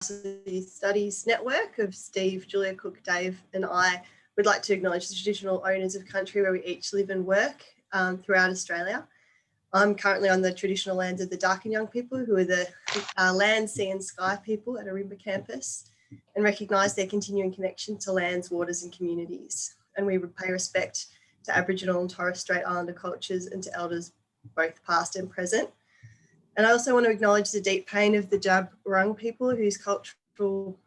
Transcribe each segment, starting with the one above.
Studies Network of Steve, Julia, Cook, Dave and I would like to acknowledge the traditional owners of country where we each live and work throughout Australia. I'm currently on the traditional lands of the Dark and Young people, who are the land, sea and sky people at Orimba campus, and recognise their continuing connection to lands, waters and communities. And we would pay respect to Aboriginal and Torres Strait Islander cultures and to elders both past and present. And I also want to acknowledge the deep pain of the Djab Wurrung people, whose cultural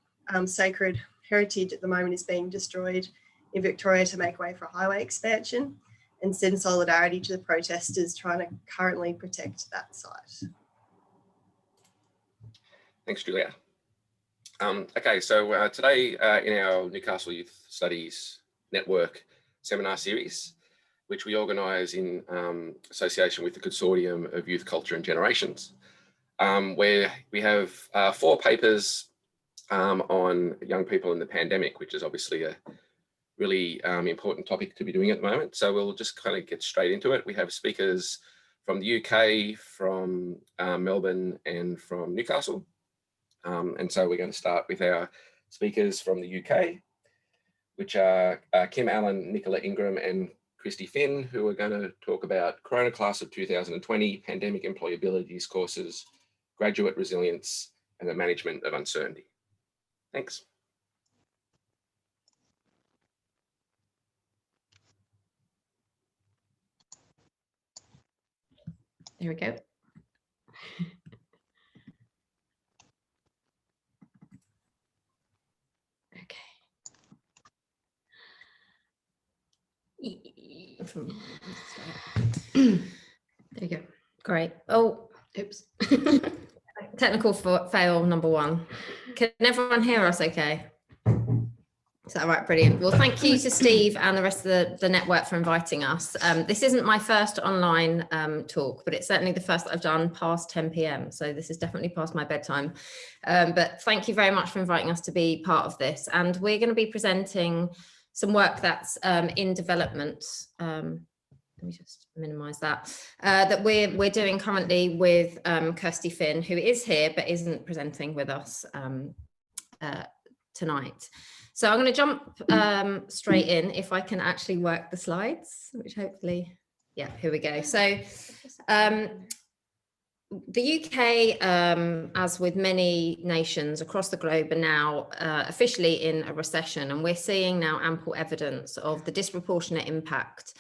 sacred heritage at the moment is being destroyed in Victoria to make way for a highway expansion, and send solidarity to the protesters trying to currently protect that site. Thanks, Julia. Okay, so today in our Newcastle Youth Studies Network seminar series, which we organise in association with the Consortium of Youth, Culture and Generations, where we have 4 papers on young people in the pandemic, which is obviously a really important topic to be doing at the moment. So we'll just kind of get straight into it. We have speakers from the UK, from Melbourne and from Newcastle. And so we're going to start with our speakers from the UK, which are Kim Allen, Nicola, Ingram and Kristy Finn, who are going to talk about Corona Class of 2020, Pandemic Employability Discourses, Graduate Resilience and the Management of Uncertainty. Thanks. There we go. There you go. Great. Oh, oops. Technical fail number 1. Can everyone hear us okay? Is that right? Brilliant. Well, thank you to Steve and the rest of the network for inviting us. This isn't my first online talk, but it's certainly the first that I've done past 10 p.m. So this is definitely past my bedtime. But thank you very much for inviting us to be part of this. And we're going to be presenting some work that's in development. Let me just minimize that. That we're doing currently with Kristy Finn, who is here but isn't presenting with us tonight. So I'm going to jump straight in if I can actually work the slides, which hopefully, yeah, here we go. So the UK, as with many nations across the globe, are now officially in a recession, and we're seeing now ample evidence of the disproportionate impact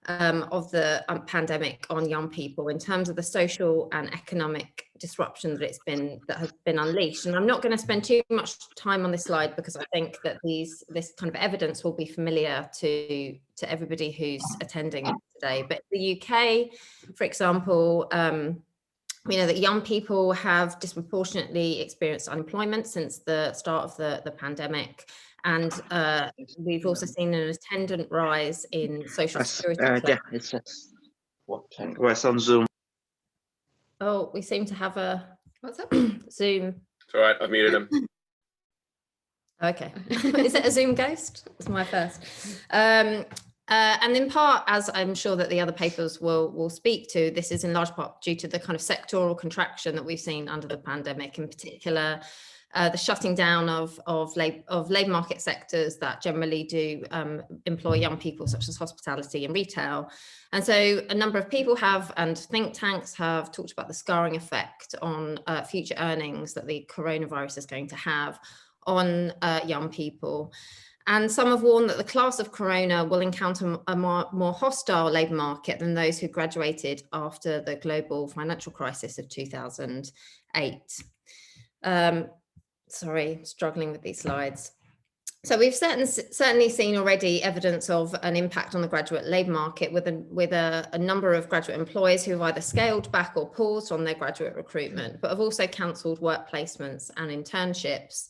of the pandemic on young people in terms of the social and economic disruption that has been unleashed. And I'm not going to spend too much time on this slide because I think that this kind of evidence will be familiar to everybody who's attending today. But the UK, for example, we know that young people have disproportionately experienced unemployment since the start of the pandemic. And we've also seen an attendant rise in social security. Yeah, it's what's on Zoom. Oh, we seem to have a Zoom. It's all right, I've muted him. Okay. Is it a Zoom ghost? It's my first. And in part, as I'm sure that the other papers will speak to, this is in large part due to the kind of sectoral contraction that we've seen under the pandemic, in particular, the shutting down of labour market sectors that generally do employ young people, such as hospitality and retail. And so a number of people have, and think tanks have, talked about the scarring effect on future earnings that the coronavirus is going to have on young people. And some have warned that the class of Corona will encounter a more hostile labour market than those who graduated after the global financial crisis of 2008. Sorry, struggling with these slides. So we've certainly seen already evidence of an impact on the graduate labour market with a number of graduate employers who have either scaled back or paused on their graduate recruitment, but have also cancelled work placements and internships.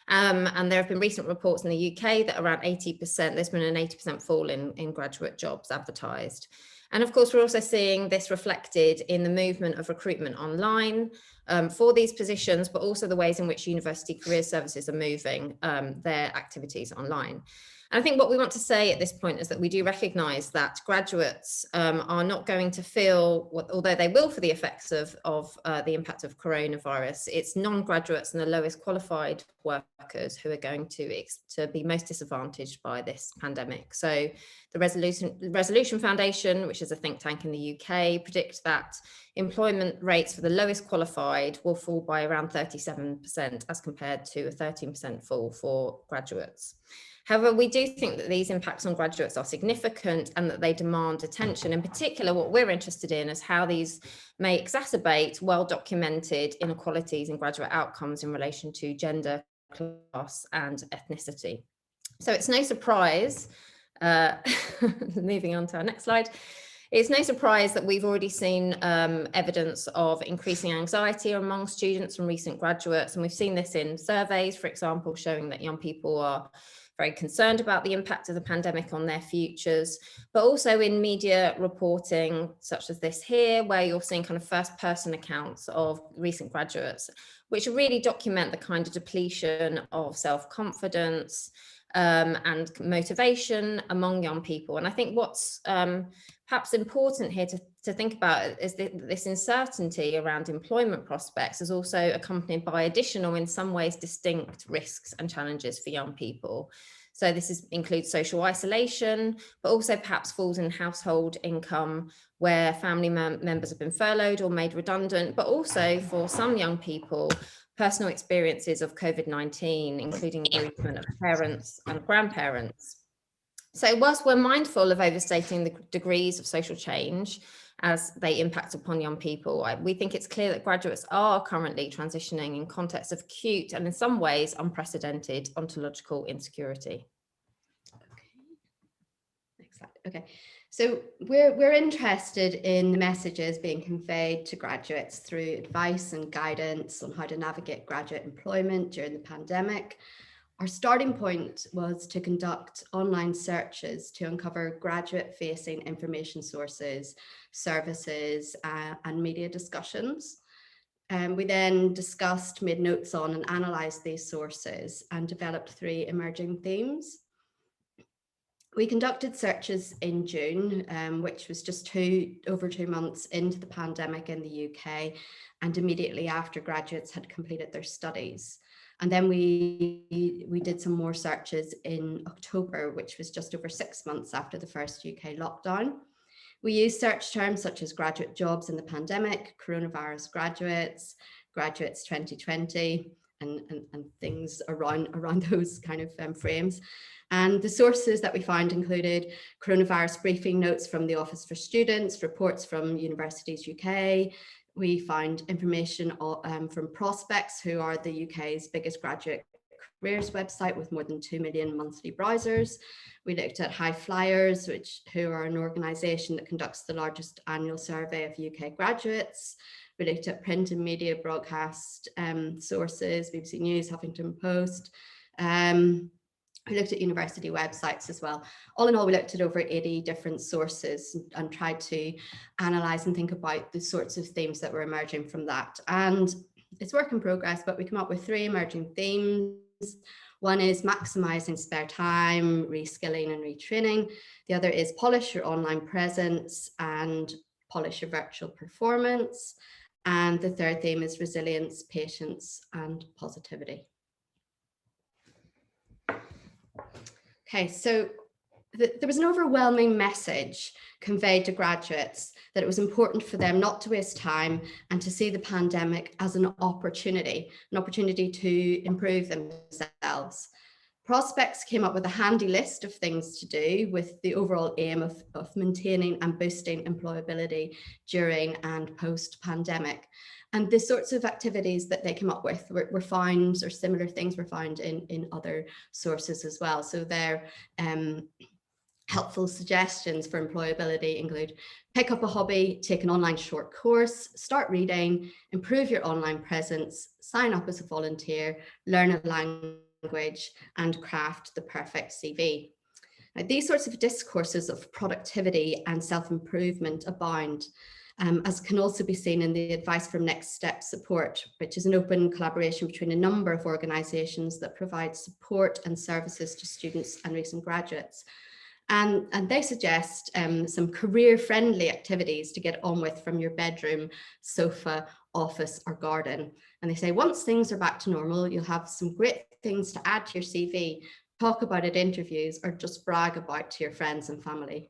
And there have been recent reports in the UK that around 80%, there's been an 80% fall in graduate jobs advertised. And of course, we're also seeing this reflected in the movement of recruitment online, for these positions, but also the ways in which university career services are moving their activities online. And I think what we want to say at this point is that we do recognise that graduates are not going to feel, although they will for the effects of the impact of coronavirus, it's non-graduates and the lowest qualified workers who are going to be most disadvantaged by this pandemic. So the Resolution Foundation, which is a think tank in the UK, predicts that employment rates for the lowest qualified will fall by around 37% as compared to a 13% fall for graduates. However, we do think that these impacts on graduates are significant and that they demand attention. In particular, what we're interested in is how these may exacerbate well-documented inequalities in graduate outcomes in relation to gender, class, and ethnicity. So it's no surprise, moving on to our next slide, it's no surprise that we've already seen evidence of increasing anxiety among students and recent graduates. And we've seen this in surveys, for example, showing that young people are very concerned about the impact of the pandemic on their futures, but also in media reporting such as this here, where you're seeing kind of first-person accounts of recent graduates, which really document the kind of depletion of self-confidence and motivation among young people. And I think what's perhaps important here to think about is this uncertainty around employment prospects is also accompanied by additional, in some ways, distinct risks and challenges for young people. So this includes social isolation, but also perhaps falls in household income where family members have been furloughed or made redundant, but also for some young people, personal experiences of COVID-19, including bereavement of parents and grandparents. So whilst we're mindful of overstating the degrees of social change as they impact upon young people, we think it's clear that graduates are currently transitioning in contexts of acute and in some ways unprecedented ontological insecurity. Okay. Next slide. Okay. So we're interested in the messages being conveyed to graduates through advice and guidance on how to navigate graduate employment during the pandemic. Our starting point was to conduct online searches to uncover graduate-facing information sources, services, and media discussions. We then discussed, made notes on, and analysed these sources and developed 3 emerging themes. We conducted searches in June, which was just over 2 months into the pandemic in the UK and immediately after graduates had completed their studies. And then we did some more searches in October, which was just over 6 months after the first UK lockdown. We used search terms such as graduate jobs in the pandemic, coronavirus graduates, graduates 2020, and things around those kind of frames. And the sources that we found included coronavirus briefing notes from the Office for Students, reports from Universities UK. We found information from Prospects, who are the UK's biggest graduate careers website with more than 2 million monthly browsers. We looked at High Flyers, who are an organisation that conducts the largest annual survey of UK graduates. We looked at print and media broadcast sources, BBC News, Huffington Post. We looked at university websites as well. All in all, we looked at over 80 different sources and tried to analyse and think about the sorts of themes that were emerging from that. And it's work in progress, but we come up with 3 emerging themes. One is maximising spare time, reskilling and retraining. The other is polish your online presence and polish your virtual performance. And the third theme is resilience, patience and positivity. Okay, so there was an overwhelming message conveyed to graduates that it was important for them not to waste time and to see the pandemic as an opportunity to improve themselves. Prospects came up with a handy list of things to do with the overall aim of maintaining and boosting employability during and post-pandemic. And the sorts of activities that they came up with were found, or similar things were found in other sources as well. So their helpful suggestions for employability include pick up a hobby, take an online short course, start reading, improve your online presence, sign up as a volunteer, learn a language, and craft the perfect CV. Now, these sorts of discourses of productivity and self-improvement abound. as can also be seen in the Advice from Next Step Support, which is an open collaboration between a number of organisations that provide support and services to students and recent graduates. And they suggest some career-friendly activities to get on with from your bedroom, sofa, office or garden. And they say once things are back to normal, you'll have some great things to add to your CV, talk about at interviews, or just brag about to your friends and family.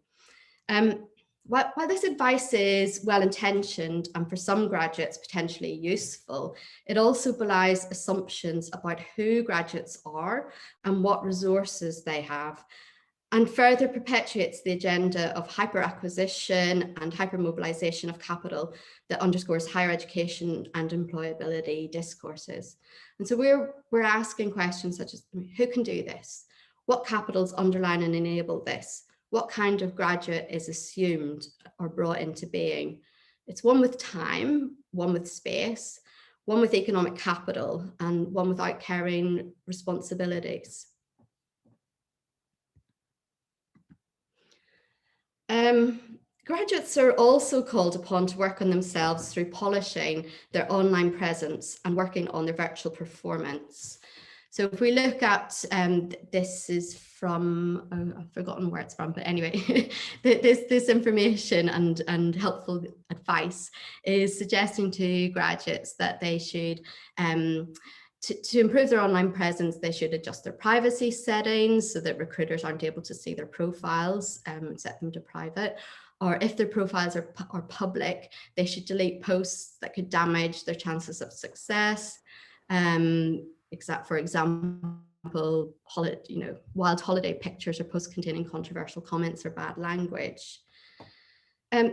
While this advice is well-intentioned and for some graduates potentially useful, it also belies assumptions about who graduates are and what resources they have, and further perpetuates the agenda of hyper-acquisition and hyper-mobilization of capital that underscores higher education and employability discourses. And so we're asking questions such as, who can do this? What capitals underline and enable this? What kind of graduate is assumed or brought into being? It's one with time, one with space, one with economic capital, and one without carrying responsibilities. Graduates are also called upon to work on themselves through polishing their online presence and working on their virtual performance. So if we look at, this is from, I've forgotten where it's from, but anyway, this information and helpful advice is suggesting to graduates that they should, to improve their online presence, they should adjust their privacy settings so that recruiters aren't able to see their profiles and set them to private. Or if their profiles are public, they should delete posts that could damage their chances of success. Except for example, wild holiday pictures or posts containing controversial comments or bad language.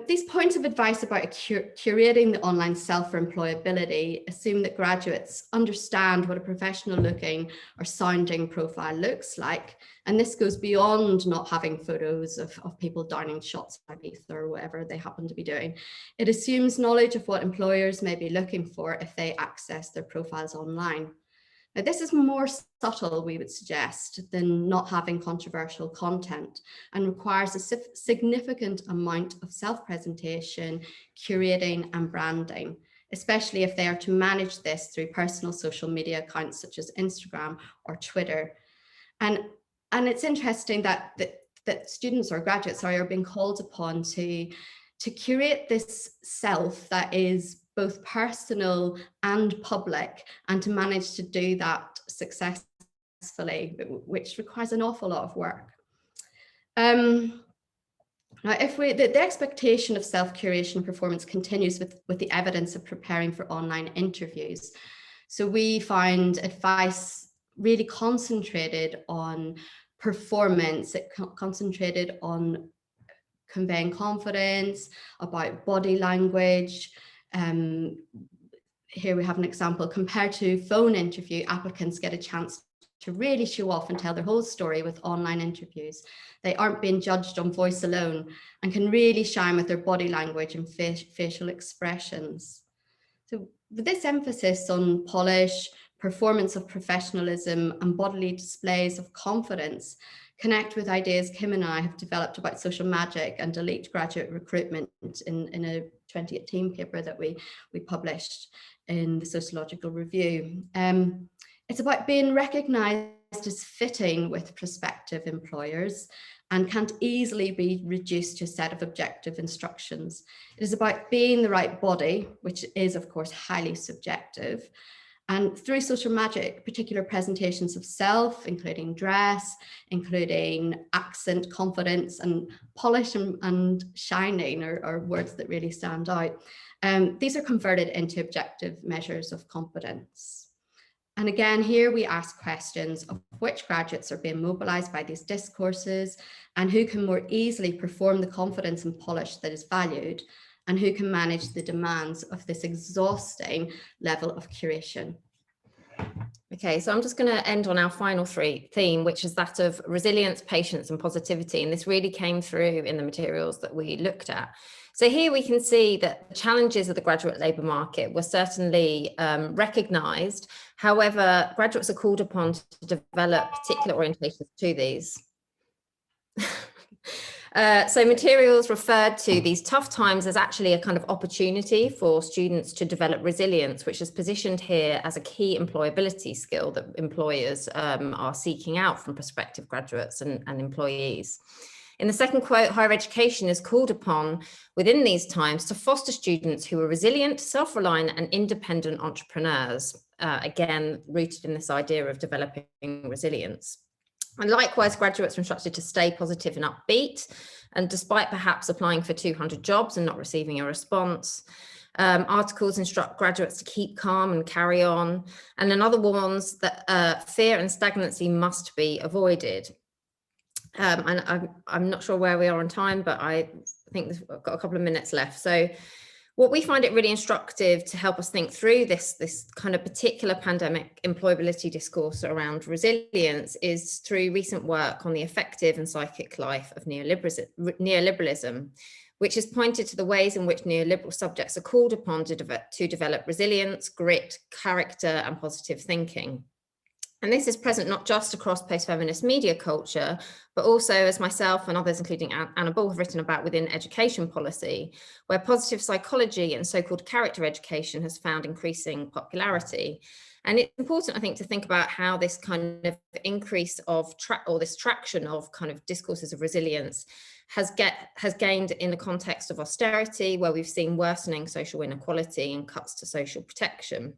These points of advice about curating the online self for employability assume that graduates understand what a professional looking or sounding profile looks like. And this goes beyond not having photos of people downing shots of Ibiza or whatever they happen to be doing. It assumes knowledge of what employers may be looking for if they access their profiles online. Now, this is more subtle, we would suggest, than not having controversial content and requires a significant amount of self-presentation, curating and branding, especially if they are to manage this through personal social media accounts such as Instagram or Twitter. And it's interesting that students or graduates are being called upon to curate this self that is both personal and public, and to manage to do that successfully, which requires an awful lot of work. Now, if the expectation of self-curation and performance continues with the evidence of preparing for online interviews. So we find advice really concentrated on performance, it concentrated on conveying confidence, about body language. Here we have an example. Compared to phone interview, applicants get a chance to really show off and tell their whole story with online interviews. They aren't being judged on voice alone and can really shine with their body language and facial expressions. So with this emphasis on polish, performance of professionalism and bodily displays of confidence, connect with ideas Kim and I have developed about social magic and elite graduate recruitment in a 2018 paper that we published in the Sociological Review. It's about being recognised as fitting with prospective employers and can't easily be reduced to a set of objective instructions. It is about being the right body, which is of course highly subjective. And through social magic, particular presentations of self, including dress, including accent, confidence, and polish and shining are words that really stand out. These are converted into objective measures of competence. And again, here we ask questions of which graduates are being mobilized by these discourses and who can more easily perform the confidence and polish that is valued, and who can manage the demands of this exhausting level of curation. Okay, so I'm just going to end on our final theme, which is that of resilience, patience and positivity. And this really came through in the materials that we looked at. So here we can see that the challenges of the graduate labour market were certainly recognised. However, graduates are called upon to develop particular orientations to these. So materials referred to these tough times as actually a kind of opportunity for students to develop resilience, which is positioned here as a key employability skill that employers are seeking out from prospective graduates and employees. In the second quote, higher education is called upon within these times to foster students who are resilient, self-reliant and independent entrepreneurs, again, rooted in this idea of developing resilience. And likewise, graduates are instructed to stay positive and upbeat, and despite perhaps applying for 200 jobs and not receiving a response. Articles instruct graduates to keep calm and carry on, and another warns that fear and stagnancy must be avoided. And I'm not sure where we are on time, but I think we've got a couple of minutes left. So what we find it really instructive to help us think through this kind of particular pandemic employability discourse around resilience is through recent work on the effective and psychic life of neoliberalism, which has pointed to the ways in which neoliberal subjects are called upon to develop resilience, grit, character, and positive thinking. And this is present not just across post-feminist media culture, but also, as myself and others, including Anna Ball, have written about within education policy, where positive psychology and so-called character education has found increasing popularity. And it's important, I think, to think about how this kind of increase of this traction of kind of discourses of resilience has gained in the context of austerity, where we've seen worsening social inequality and cuts to social protection.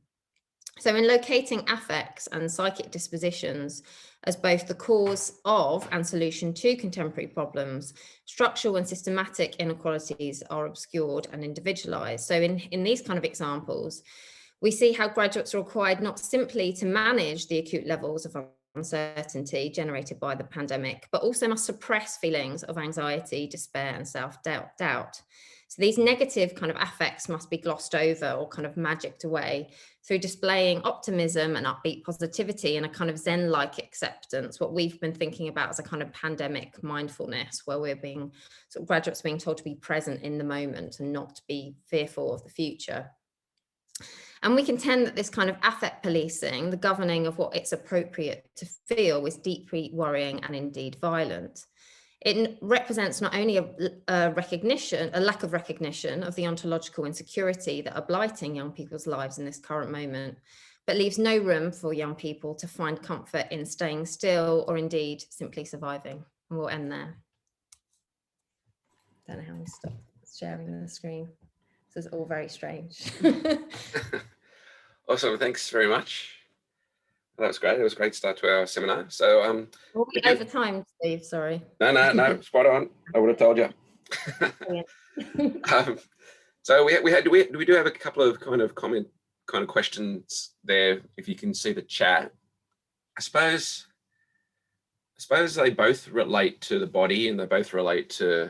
So in locating affects and psychic dispositions as both the cause of and solution to contemporary problems, structural and systematic inequalities are obscured and individualized. So in these kind of examples, we see how graduates are required not simply to manage the acute levels of uncertainty generated by the pandemic, but also must suppress feelings of anxiety, despair, and self-doubt. So these negative kind of affects must be glossed over or kind of magicked away through displaying optimism and upbeat positivity and a kind of Zen-like acceptance, what we've been thinking about as a kind of pandemic mindfulness, where we're being, sort of graduates being told to be present in the moment and not to be fearful of the future. And we contend that this kind of affect policing, the governing of what it's appropriate to feel, is deeply worrying and indeed violent. It represents not only a lack of recognition of the ontological insecurity that are blighting young people's lives in this current moment, but leaves no room for young people to find comfort in staying still or indeed simply surviving. And we'll end there. Don't know how we stop sharing the screen. This is all very strange. Awesome, thanks very much. That was great. It was a great start to our seminar. So we'll be over time, Steve, sorry. No, spot on. I would have told you. So we do have a couple of kind of questions there, if you can see the chat. I suppose they both relate to the body, and they both relate to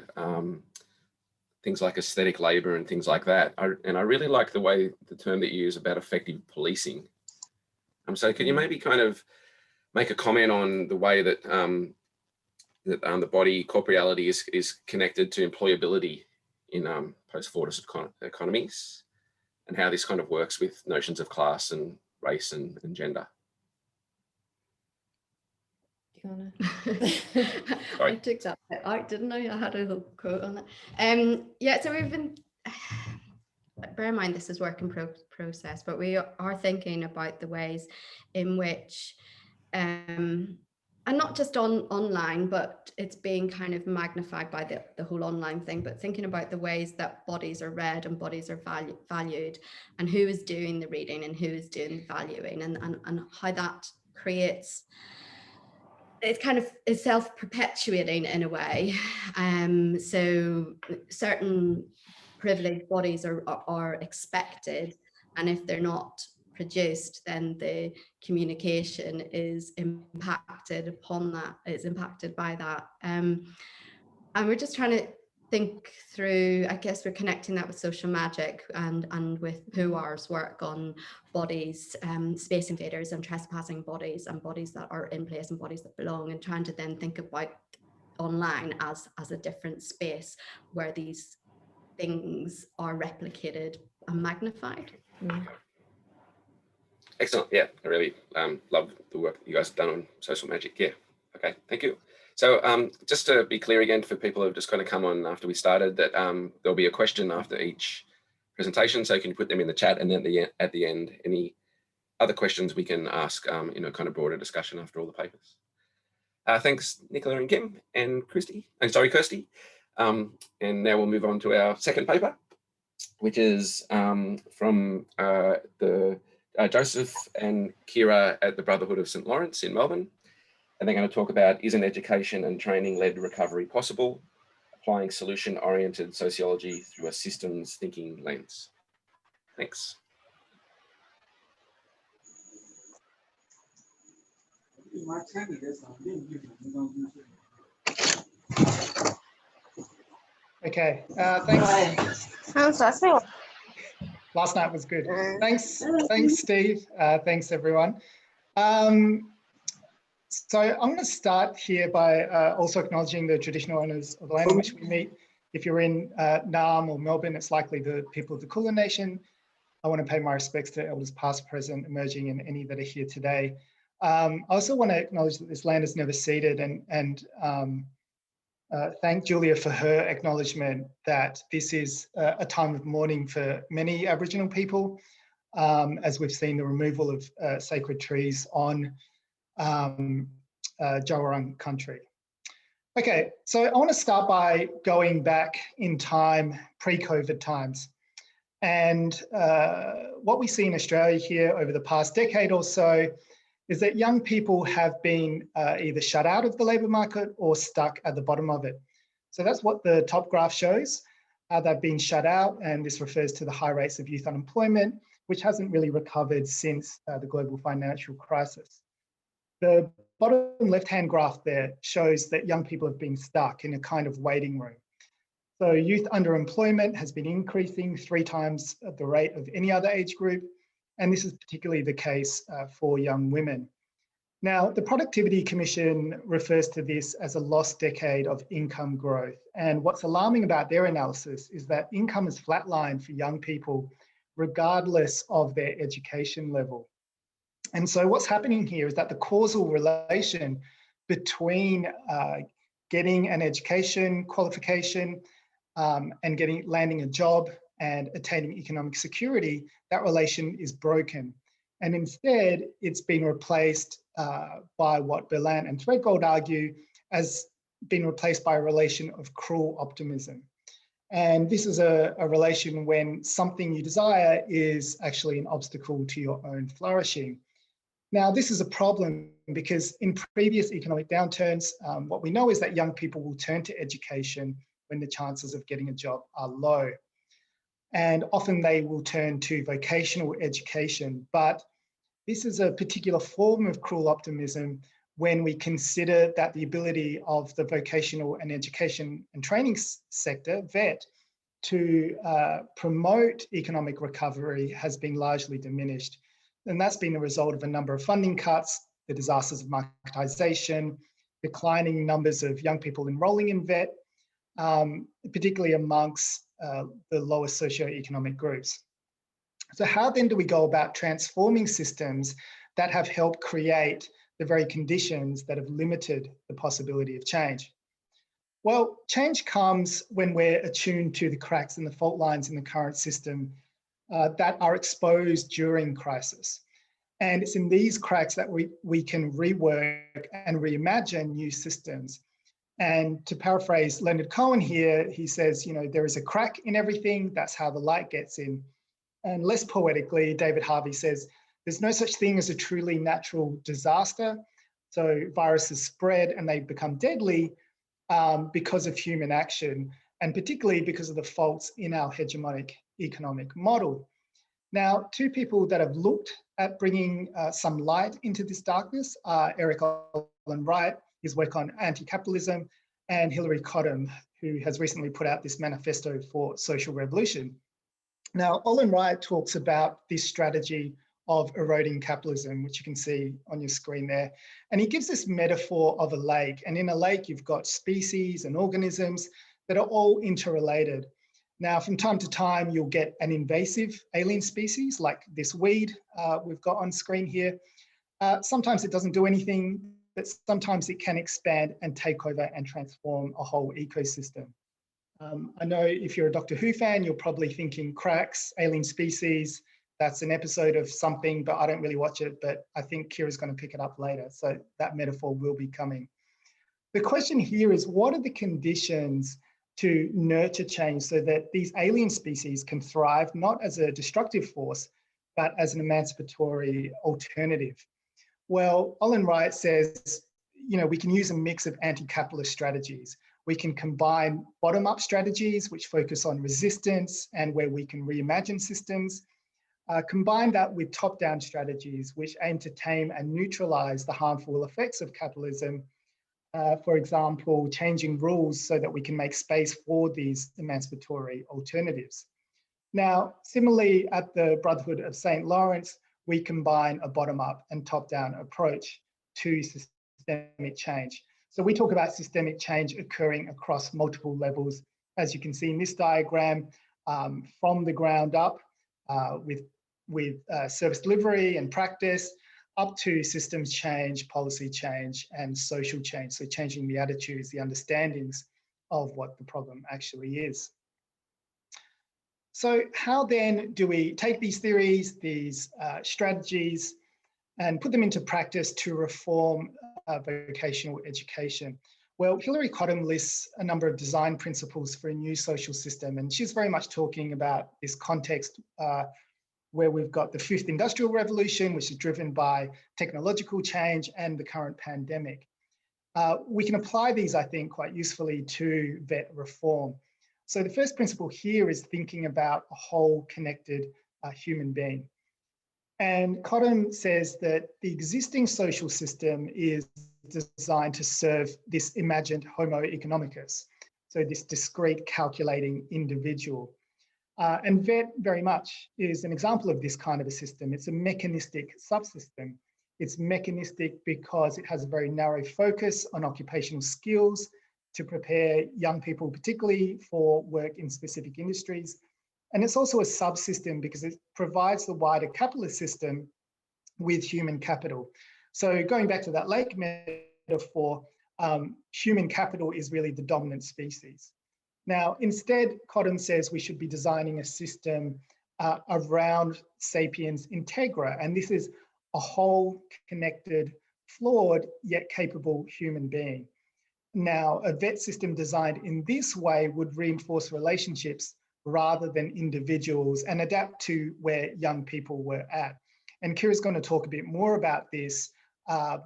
things like aesthetic labor and things like that. And I really like the term that you use about effective policing. So can you maybe kind of make a comment on the way that the body corporeality is connected to employability in post-Fordist economies, and how this kind of works with notions of class and race and gender? I took that bit out, didn't I? I had a little quote on that. Yeah, so we've been, bear in mind this is work in process, but we are thinking about the ways in which, and not just online, but it's being kind of magnified by the whole online thing, but thinking about the ways that bodies are read and bodies are valued, and who is doing the reading and who is doing the valuing, and how that creates, it's kind of is self-perpetuating in a way. So certain privileged bodies are expected, and if they're not produced, then the communication is impacted upon that, it's impacted by that. And we're just trying to think through, I guess we're connecting that with social magic and with Puar's work on bodies, space invaders and trespassing bodies, and bodies that are in place and bodies that belong, and trying to then think about online as a different space where these things are replicated and magnified. Excellent. Yeah, I really love the work that you guys have done on social magic. Yeah. Okay, thank you. So just to be clear again for people who have just kind of come on after we started, that there'll be a question after each presentation, so you can put them in the chat, and then at the end, any other questions we can ask in a kind of broader discussion after all the papers. Thanks, Nicola and Kim and Kristy. I'm sorry, Kirsty. And now we'll move on to our second paper, which is from Joseph and Kira at the Brotherhood of St. Lawrence in Melbourne. And they're going to talk about, is an education and training-led recovery possible? Applying solution-oriented sociology through a systems thinking lens. Thanks. Okay, thanks. Last night was good. Thanks, Steve. Thanks, everyone. So I'm going to start here by also acknowledging the traditional owners of the land in which we meet. If you're in Naarm or Melbourne, it's likely the people of the Kulin Nation. I want to pay my respects to elders past, present, emerging, and any that are here today. I also want to acknowledge that this land is never ceded, and thank Julia for her acknowledgement that this is a time of mourning for many Aboriginal people, as we've seen the removal of sacred trees on Djawarang country. Okay, so I want to start by going back in time, pre-COVID times. And what we see in Australia here over the past decade or so is that young people have been either shut out of the labour market or stuck at the bottom of it. So that's what the top graph shows, how they've been shut out, and this refers to the high rates of youth unemployment, which hasn't really recovered since the global financial crisis. The bottom left-hand graph there shows that young people have been stuck in a kind of waiting room. So youth underemployment has been increasing 3 times at the rate of any other age group, and this is particularly the case for young women. Now, the Productivity Commission refers to this as a lost decade of income growth. And what's alarming about their analysis is that income is flatlined for young people, regardless of their education level. And so what's happening here is that the causal relation between getting an education qualification and landing a job and attaining economic security, that relation is broken. And instead, it's been replaced by what Borlagdan and Threadgold argue as being replaced by a relation of cruel optimism. And this is a relation when something you desire is actually an obstacle to your own flourishing. Now, this is a problem because in previous economic downturns, what we know is that young people will turn to education when the chances of getting a job are low. And often they will turn to vocational education, but this is a particular form of cruel optimism when we consider that the ability of the vocational and education and training sector, VET, to promote economic recovery has been largely diminished. And that's been the result of a number of funding cuts, the disasters of marketisation, declining numbers of young people enrolling in VET, particularly amongst the lowest socioeconomic groups. So how then do we go about transforming systems that have helped create the very conditions that have limited the possibility of change? Well, change comes when we're attuned to the cracks and the fault lines in the current system that are exposed during crisis. And it's in these cracks that we can rework and reimagine new systems. And to paraphrase Leonard Cohen here, he says, there is a crack in everything, that's how the light gets in. And less poetically, David Harvey says, there's no such thing as a truly natural disaster. So viruses spread and they become deadly because of human action, and particularly because of the faults in our hegemonic economic model. Now, 2 people that have looked at bringing some light into this darkness are Eric Olin Wright, his work on anti-capitalism, and Hilary Cottam, who has recently put out this manifesto for social revolution. Now, Olin Wright talks about this strategy of eroding capitalism, which you can see on your screen there. And he gives this metaphor of a lake. And in a lake, you've got species and organisms that are all interrelated. Now, from time to time, you'll get an invasive alien species like this weed we've got on screen here. Sometimes it doesn't do anything but sometimes it can expand and take over and transform a whole ecosystem. I know if you're a Doctor Who fan, you're probably thinking cracks, alien species. That's an episode of something, but I don't really watch it, but I think Kira's going to pick it up later. So that metaphor will be coming. The question here is, what are the conditions to nurture change so that these alien species can thrive, not as a destructive force, but as an emancipatory alternative? Well, Olin Wright says, we can use a mix of anti-capitalist strategies. We can combine bottom-up strategies, which focus on resistance and where we can reimagine systems. Combine that with top-down strategies, which aim to tame and neutralize the harmful effects of capitalism. For example, changing rules so that we can make space for these emancipatory alternatives. Now, similarly, at the Brotherhood of St. Lawrence, we combine a bottom-up and top-down approach to systemic change. So we talk about systemic change occurring across multiple levels, as you can see in this diagram, from the ground up with service delivery and practice, up to systems change, policy change, and social change. So changing the attitudes, the understandings of what the problem actually is. So how then do we take these theories, these strategies, and put them into practice to reform vocational education? Well, Hilary Cottam lists a number of design principles for a new social system, and she's very much talking about this context where we've got the fifth industrial revolution, which is driven by technological change, and the current pandemic. We can apply these, I think, quite usefully to vet reform. So the first principle here is thinking about a whole connected human being. And Cottam says that the existing social system is designed to serve this imagined Homo economicus, so this discrete calculating individual. And VET very much is an example of this kind of a system. It's a mechanistic subsystem. It's mechanistic because it has a very narrow focus on occupational skills to prepare young people, particularly for work in specific industries. And it's also a subsystem because it provides the wider capitalist system with human capital. So going back to that lake metaphor, human capital is really the dominant species. Now, instead, Cottam says we should be designing a system around sapiens integra, and this is a whole, connected, flawed, yet capable human being. Now, a vet system designed in this way would reinforce relationships rather than individuals and adapt to where young people were at. And Kira's going to talk a bit more about this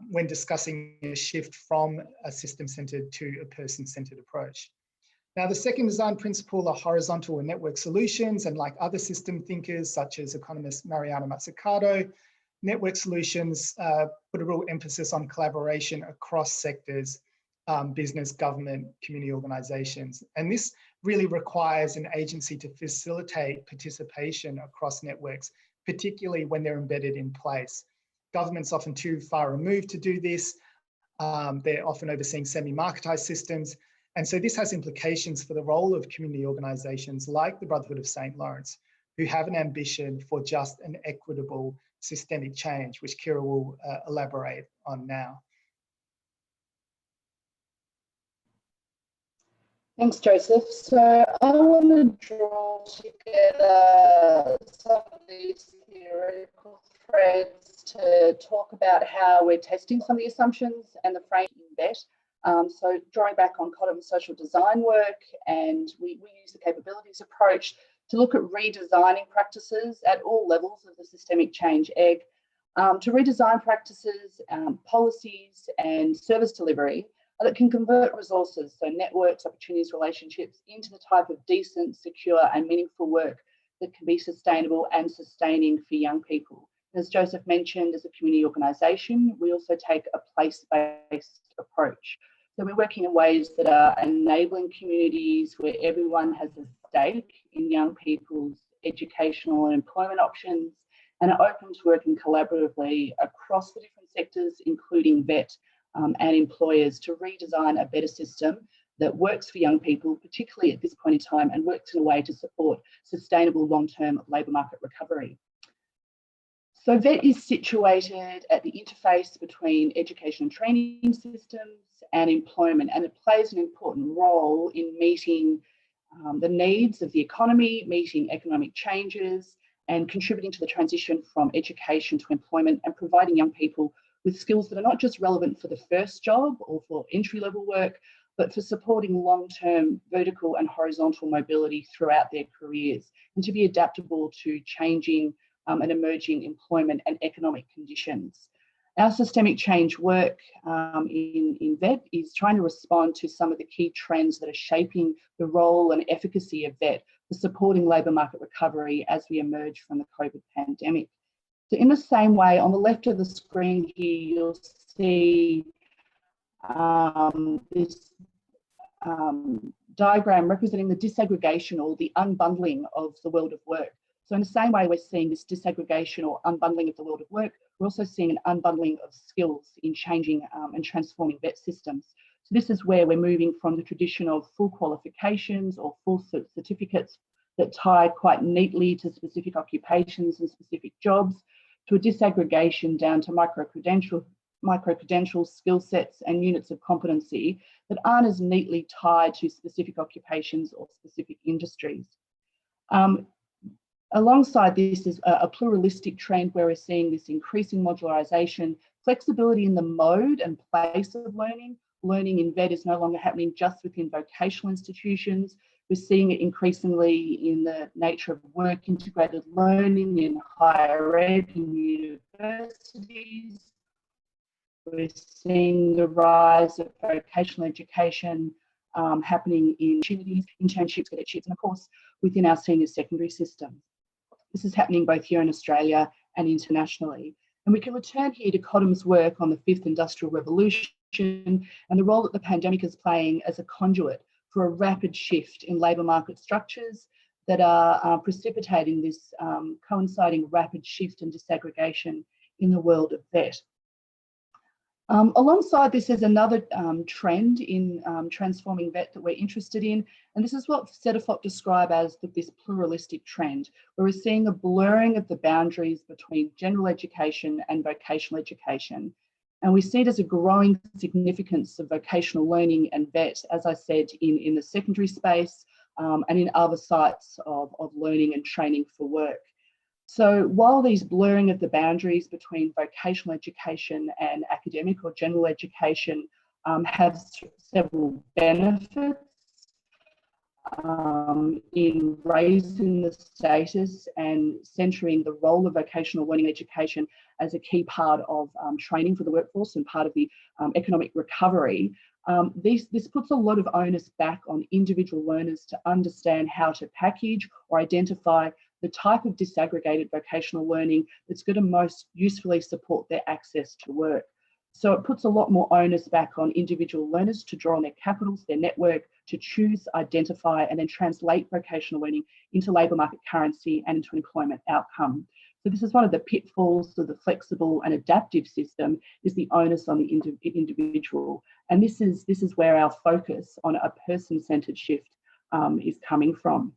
when discussing a shift from a system-centered to a person-centered approach. Now, the second design principle are horizontal and network solutions, and like other system thinkers, such as economist Mariana Mazzucato, network solutions put a real emphasis on collaboration across sectors, business, government, community organizations. And this really requires an agency to facilitate participation across networks, particularly when they're embedded in place. Government's often too far removed to do this. They're often overseeing semi-marketized systems. And so this has implications for the role of community organizations like the Brotherhood of St. Lawrence, who have an ambition for just and equitable systemic change, which Kira will elaborate on now. Thanks, Joseph. So I want to draw together some of these theoretical threads to talk about how we're testing some of the assumptions and the frame in VET. So drawing back on Cottam's social design work, and we use the capabilities approach to look at redesigning practices at all levels of the systemic change egg, to redesign practices, policies and service delivery that can convert resources, so networks, opportunities, relationships, into the type of decent, secure and meaningful work that can be sustainable and sustaining for young people. As Joseph mentioned, as a community organisation, we also take a place-based approach. So we're working in ways that are enabling communities where everyone has a stake in young people's educational and employment options, and are open to working collaboratively across the different sectors, including VET and employers, to redesign a better system that works for young people, particularly at this point in time, and works in a way to support sustainable long-term labour market recovery. So VET is situated at the interface between education and training systems and employment, and it plays an important role in meeting the needs of the economy, meeting economic changes, and contributing to the transition from education to employment, and providing young people with skills that are not just relevant for the first job or for entry-level work, but for supporting long-term vertical and horizontal mobility throughout their careers, and to be adaptable to changing and emerging employment and economic conditions. Our systemic change work in VET is trying to respond to some of the key trends that are shaping the role and efficacy of VET for supporting labour market recovery as we emerge from the COVID pandemic. So in the same way, on the left of the screen here, you'll see this diagram representing the disaggregation or the unbundling of the world of work. So in the same way we're seeing this disaggregation or unbundling of the world of work, we're also seeing an unbundling of skills in changing and transforming VET systems. So this is where we're moving from the tradition of full qualifications or full certificates that tie quite neatly to specific occupations and specific jobs, to a disaggregation down to micro-credentials, skill sets and units of competency that aren't as neatly tied to specific occupations or specific industries. Alongside this is a pluralistic trend where we're seeing this increasing modularisation, flexibility in the mode and place of learning. Learning in VET is no longer happening just within vocational institutions. We're seeing it increasingly in the nature of work integrated learning in higher ed, in universities. We're seeing the rise of vocational education happening in opportunities, internships, cadetships, and of course within our senior secondary system. This is happening both here in Australia and internationally. And we can return here to Cotham's work on the fifth industrial revolution and the role that the pandemic is playing as a conduit for a rapid shift in labour market structures that are precipitating this coinciding rapid shift and disaggregation in the world of VET. Alongside this is another trend in transforming VET that we're interested in, and this is what Sedefop describe as this pluralistic trend, where we're seeing a blurring of the boundaries between general education and vocational education. And we see it as a growing significance of vocational learning and VET, as I said, in the secondary space and in other sites of learning and training for work. So while these blurring of the boundaries between vocational education and academic or general education have several benefits in raising the status and centering the role of vocational learning and education as a key part of training for the workforce and part of the economic recovery, this puts a lot of onus back on individual learners to understand how to package or identify the type of disaggregated vocational learning that's going to most usefully support their access to work. So it puts a lot more onus back on individual learners to draw on their capitals, their network, to choose, identify, and then translate vocational learning into labour market currency and into employment outcome. So this is one of the pitfalls of the flexible and adaptive system, is the onus on the individual. And this is where our focus on a person-centred shift is coming from.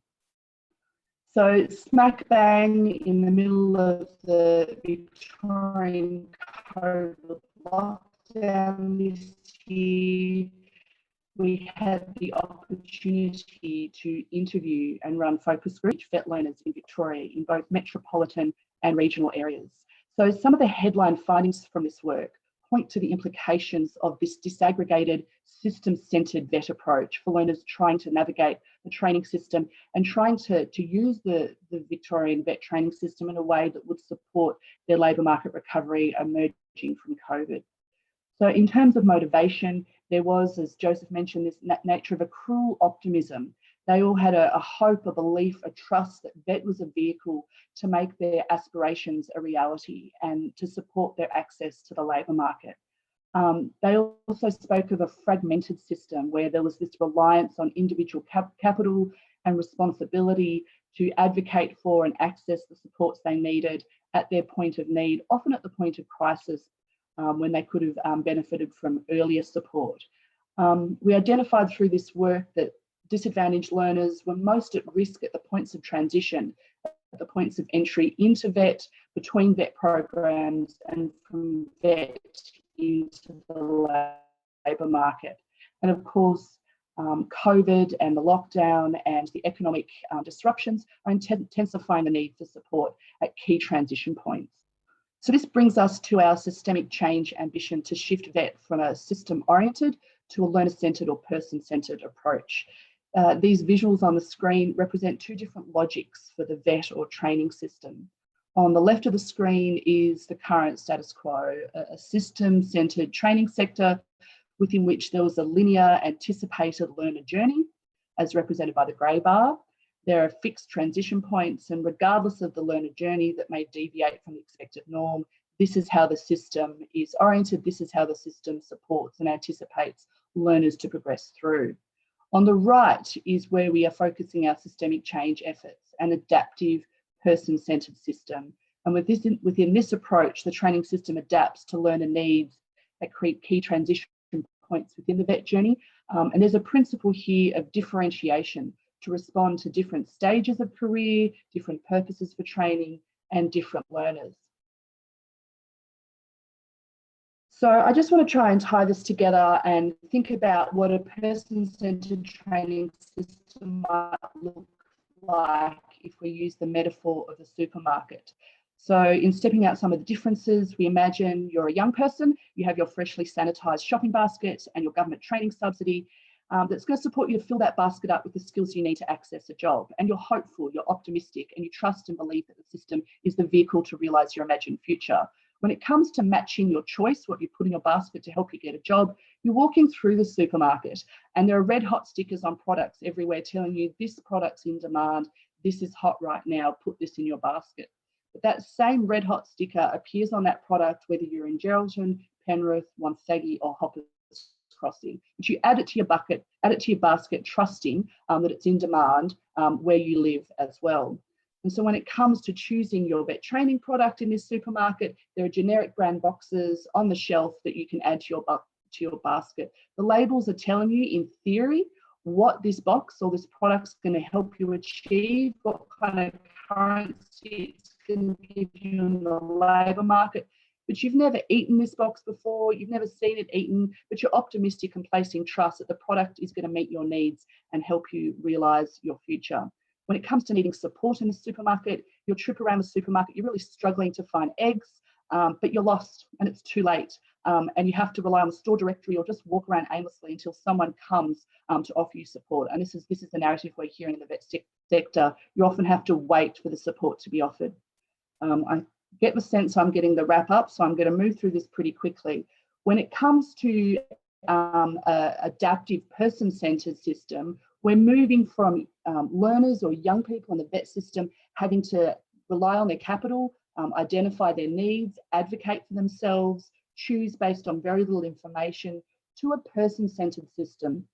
So smack bang in the middle of the Victorian COVID lockdown this year, we had the opportunity to interview and run focus groups for VET learners in Victoria in both metropolitan and regional areas. So some of the headline findings from this work point to the implications of this disaggregated, system-centred VET approach for learners trying to navigate the training system and trying to use the Victorian VET training system in a way that would support their labour market recovery emerging from COVID. So in terms of motivation, there was, as Joseph mentioned, this nature of accrual optimism. They all had a hope, a belief, a trust that VET was a vehicle to make their aspirations a reality and to support their access to the labour market. They also spoke of a fragmented system where there was this reliance on individual capital and responsibility to advocate for and access the supports they needed at their point of need, often at the point of crisis when they could have benefited from earlier support. We identified through this work that disadvantaged learners were most at risk at the points of transition, at the points of entry into VET, between vet programs and from vet into the labour market. And of course, COVID and the lockdown and the economic disruptions are intensifying the need for support at key transition points. So this brings us to our systemic change ambition to shift vet from a system-oriented to a learner-centred or person-centred approach. These visuals on the screen represent two different logics for the vet or training system. On the left of the screen is the current status quo, a system-centred training sector within which there was a linear anticipated learner journey, as represented by the grey bar. There are fixed transition points, and regardless of the learner journey that may deviate from the expected norm, this is how the system is oriented, this is how the system supports and anticipates learners to progress through. On the right is where we are focusing our systemic change efforts, an adaptive, person-centred system. And within this approach, the training system adapts to learner needs at key transition points within the vet journey. And there's a principle here of differentiation to respond to different stages of career, different purposes for training, and different learners. So I just want to try and tie this together and think about what a person-centred training system might look like if we use the metaphor of the supermarket. So in stepping out some of the differences, we imagine you're a young person, you have your freshly sanitised shopping basket and your government training subsidy that's going to support you to fill that basket up with the skills you need to access a job. And you're hopeful, you're optimistic, and you trust and believe that the system is the vehicle to realise your imagined future. When it comes to matching your choice, what you put in your basket to help you get a job, you're walking through the supermarket and there are red hot stickers on products everywhere telling you this product's in demand, this is hot right now, put this in your basket. But that same red hot sticker appears on that product whether you're in Geraldton, Penrith, Wonthaggi or Hoppers Crossing. But you add it to your bucket, add it to your basket, trusting that it's in demand where you live as well. And so when it comes to choosing your vet training product in this supermarket, there are generic brand boxes on the shelf that you can add to your basket. The labels are telling you in theory what this box or this product's going to help you achieve, what kind of currency it's going to give you in the labour market. But you've never eaten this box before, you've never seen it eaten, but you're optimistic and placing trust that the product is going to meet your needs and help you realise your future. When it comes to needing support in the supermarket, your trip around the supermarket, you're really struggling to find eggs, but you're lost and it's too late. And you have to rely on the store directory or just walk around aimlessly until someone comes to offer you support. And this is the narrative we're hearing in the vet sector. You often have to wait for the support to be offered. I get the sense I'm getting the wrap up, so I'm going to move through this pretty quickly. When it comes to adaptive person-centred system, we're moving from learners or young people in the vet system having to rely on their capital, identify their needs, advocate for themselves, choose based on very little information, to a person-centred system,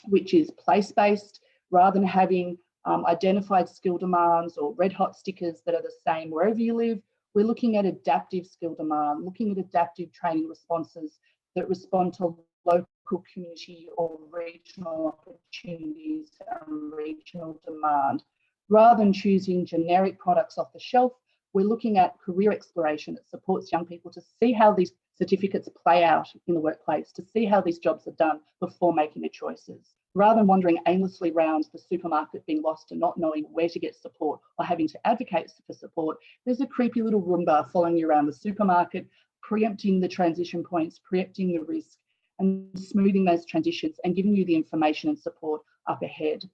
which is place-based, rather than having identified skill demands or red-hot stickers that are the same wherever you live. We're looking at adaptive skill demand, looking at adaptive training responses that respond to local community or regional opportunities and regional demand. Rather than choosing generic products off the shelf, we're looking at career exploration that supports young people to see how these certificates play out in the workplace, to see how these jobs are done before making their choices. Rather than wandering aimlessly around the supermarket, being lost and not knowing where to get support or having to advocate for support, there's a creepy little Roomba following you around the supermarket, preempting the transition points, preempting the risk, and smoothing those transitions and giving you the information and support up ahead.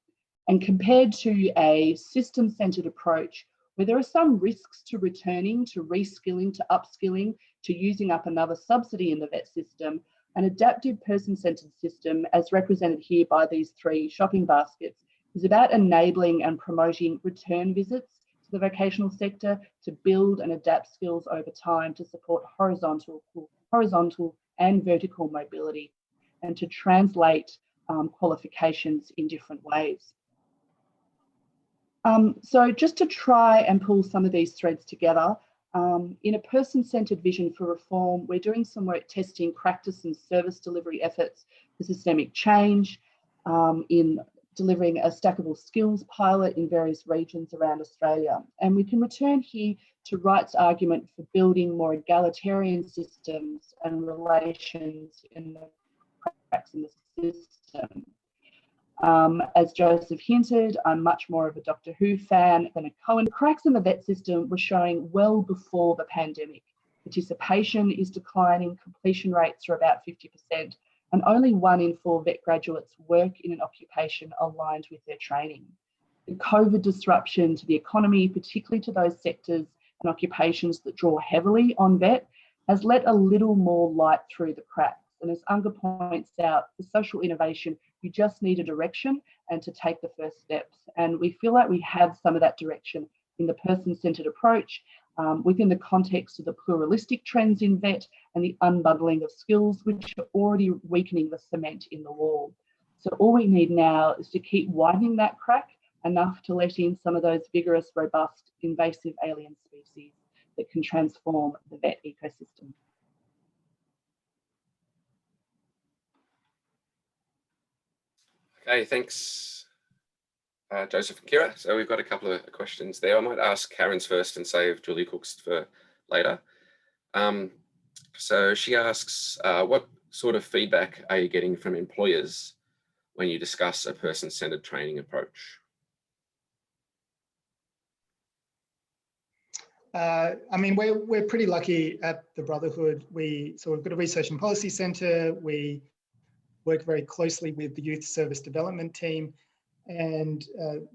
And compared to a system-centred approach, where there are some risks to returning, to reskilling, to upskilling, to using up another subsidy in the vet system, an adaptive person-centred system, as represented here by these three shopping baskets, is about enabling and promoting return visits to the vocational sector to build and adapt skills over time to support horizontal and vertical mobility and to translate qualifications in different ways. So just to try and pull some of these threads together, in a person-centred vision for reform, we're doing some work testing practice and service delivery efforts for systemic change in delivering a stackable skills pilot in various regions around Australia. And we can return here to Wright's argument for building more egalitarian systems and relations in the cracks in the system. As Joseph hinted, I'm much more of a Doctor Who fan than a Cohen. The cracks in the vet system were showing well before the pandemic. Participation is declining, completion rates are about 50%, and only 1 in 4 vet graduates work in an occupation aligned with their training. The COVID disruption to the economy, particularly to those sectors and occupations that draw heavily on vet, has let a little more light through the cracks. And as Unger points out, for social innovation, you just need a direction and to take the first steps. And we feel like we have some of that direction in the person-centred approach, within the context of the pluralistic trends in vet and the unbundling of skills, which are already weakening the cement in the wall. So all we need now is to keep widening that crack enough to let in some of those vigorous, robust, invasive alien species that can transform the vet ecosystem. Okay, thanks, Joseph and Kira. So we've got a couple of questions there. I might ask Karen's first and save Julie Cook's for later. So she asks, what sort of feedback are you getting from employers when you discuss a person-centered training approach? I mean, we're pretty lucky at the Brotherhood. So we've got a research and policy centre. We work very closely with the youth service development team, and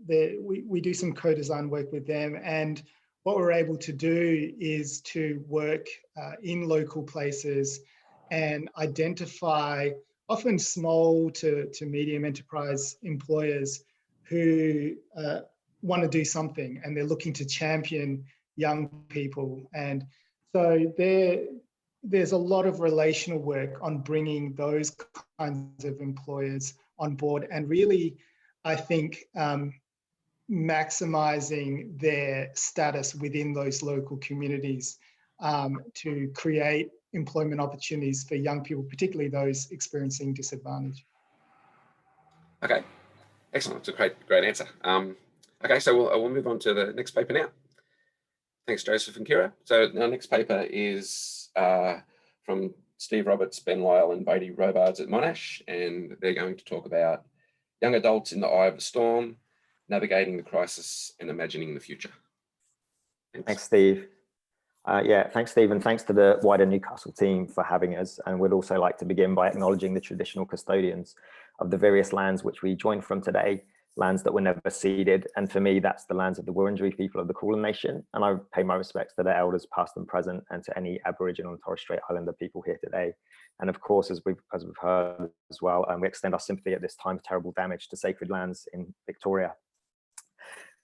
we do some co-design work with them. And what we're able to do is to work in local places and identify often small to medium enterprise employers who want to do something, and they're looking to champion young people. And so there's a lot of relational work on bringing those kinds of employers on board, and really, I think, maximizing their status within those local communities to create employment opportunities for young people, particularly those experiencing disadvantage. Okay, excellent. It's a great answer. Okay, so we'll move on to the next paper now. Thanks, Joseph and Kira. So our next paper is from Steve Roberts, Ben Lyall, and Brady Robards at Monash, and they're going to talk about young adults in the eye of the storm, navigating the crisis and imagining the future. Thanks, Steve. Thanks, Steve, and thanks to the wider Newcastle team for having us. And we'd also like to begin by acknowledging the traditional custodians of the various lands which we joined from today, lands that were never ceded. And for me, that's the lands of the Wurundjeri people of the Kulin Nation. And I pay my respects to their elders, past and present, and to any Aboriginal and Torres Strait Islander people here today. And of course, as we've heard as well, we extend our sympathy at this time of terrible damage to sacred lands in Victoria.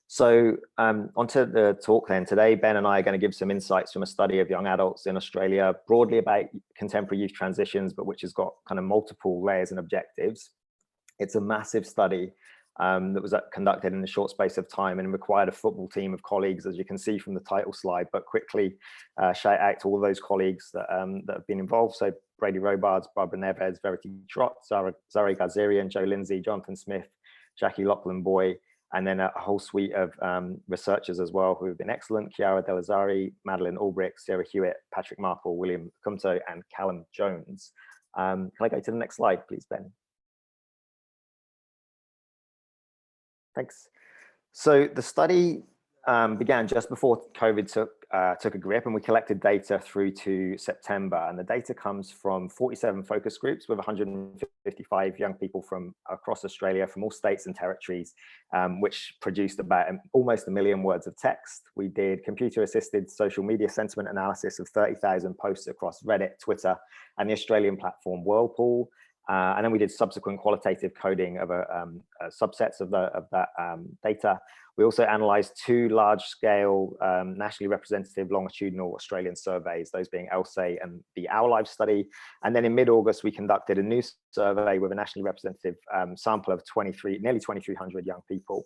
So onto the talk then. Today, Ben and I are going to give some insights from a study of young adults in Australia, broadly about contemporary youth transitions, but which has got kind of multiple layers and objectives. It's a massive study that was conducted in a short space of time and required a football team of colleagues, as you can see from the title slide. But quickly shout out to all those colleagues that have been involved. So Brady Robards, Barbara Neves, Verity Trott, Zari Gazarian, Joe Lindsay, Jonathan Smith, Jackie Lachlan-Boy, and then a whole suite of researchers as well who have been excellent: Chiara Delazari, Madeline Albrick, Sarah Hewitt, Patrick Markle, William Kumto, and Callum Jones. Can I go to the next slide, please, Ben? Thanks. So the study began just before COVID took a grip, and we collected data through to September. And the data comes from 47 focus groups with 155 young people from across Australia, from all states and territories, which produced about almost 1 million words of text. We did computer-assisted social media sentiment analysis of 30,000 posts across Reddit, Twitter, and the Australian platform Whirlpool. And then we did subsequent qualitative coding of subsets of that data. We also analysed 2 large-scale, nationally representative longitudinal Australian surveys, those being ELSE and the Our Lives study. And then in mid-August, we conducted a new survey with a nationally representative sample of nearly 2,300 young people.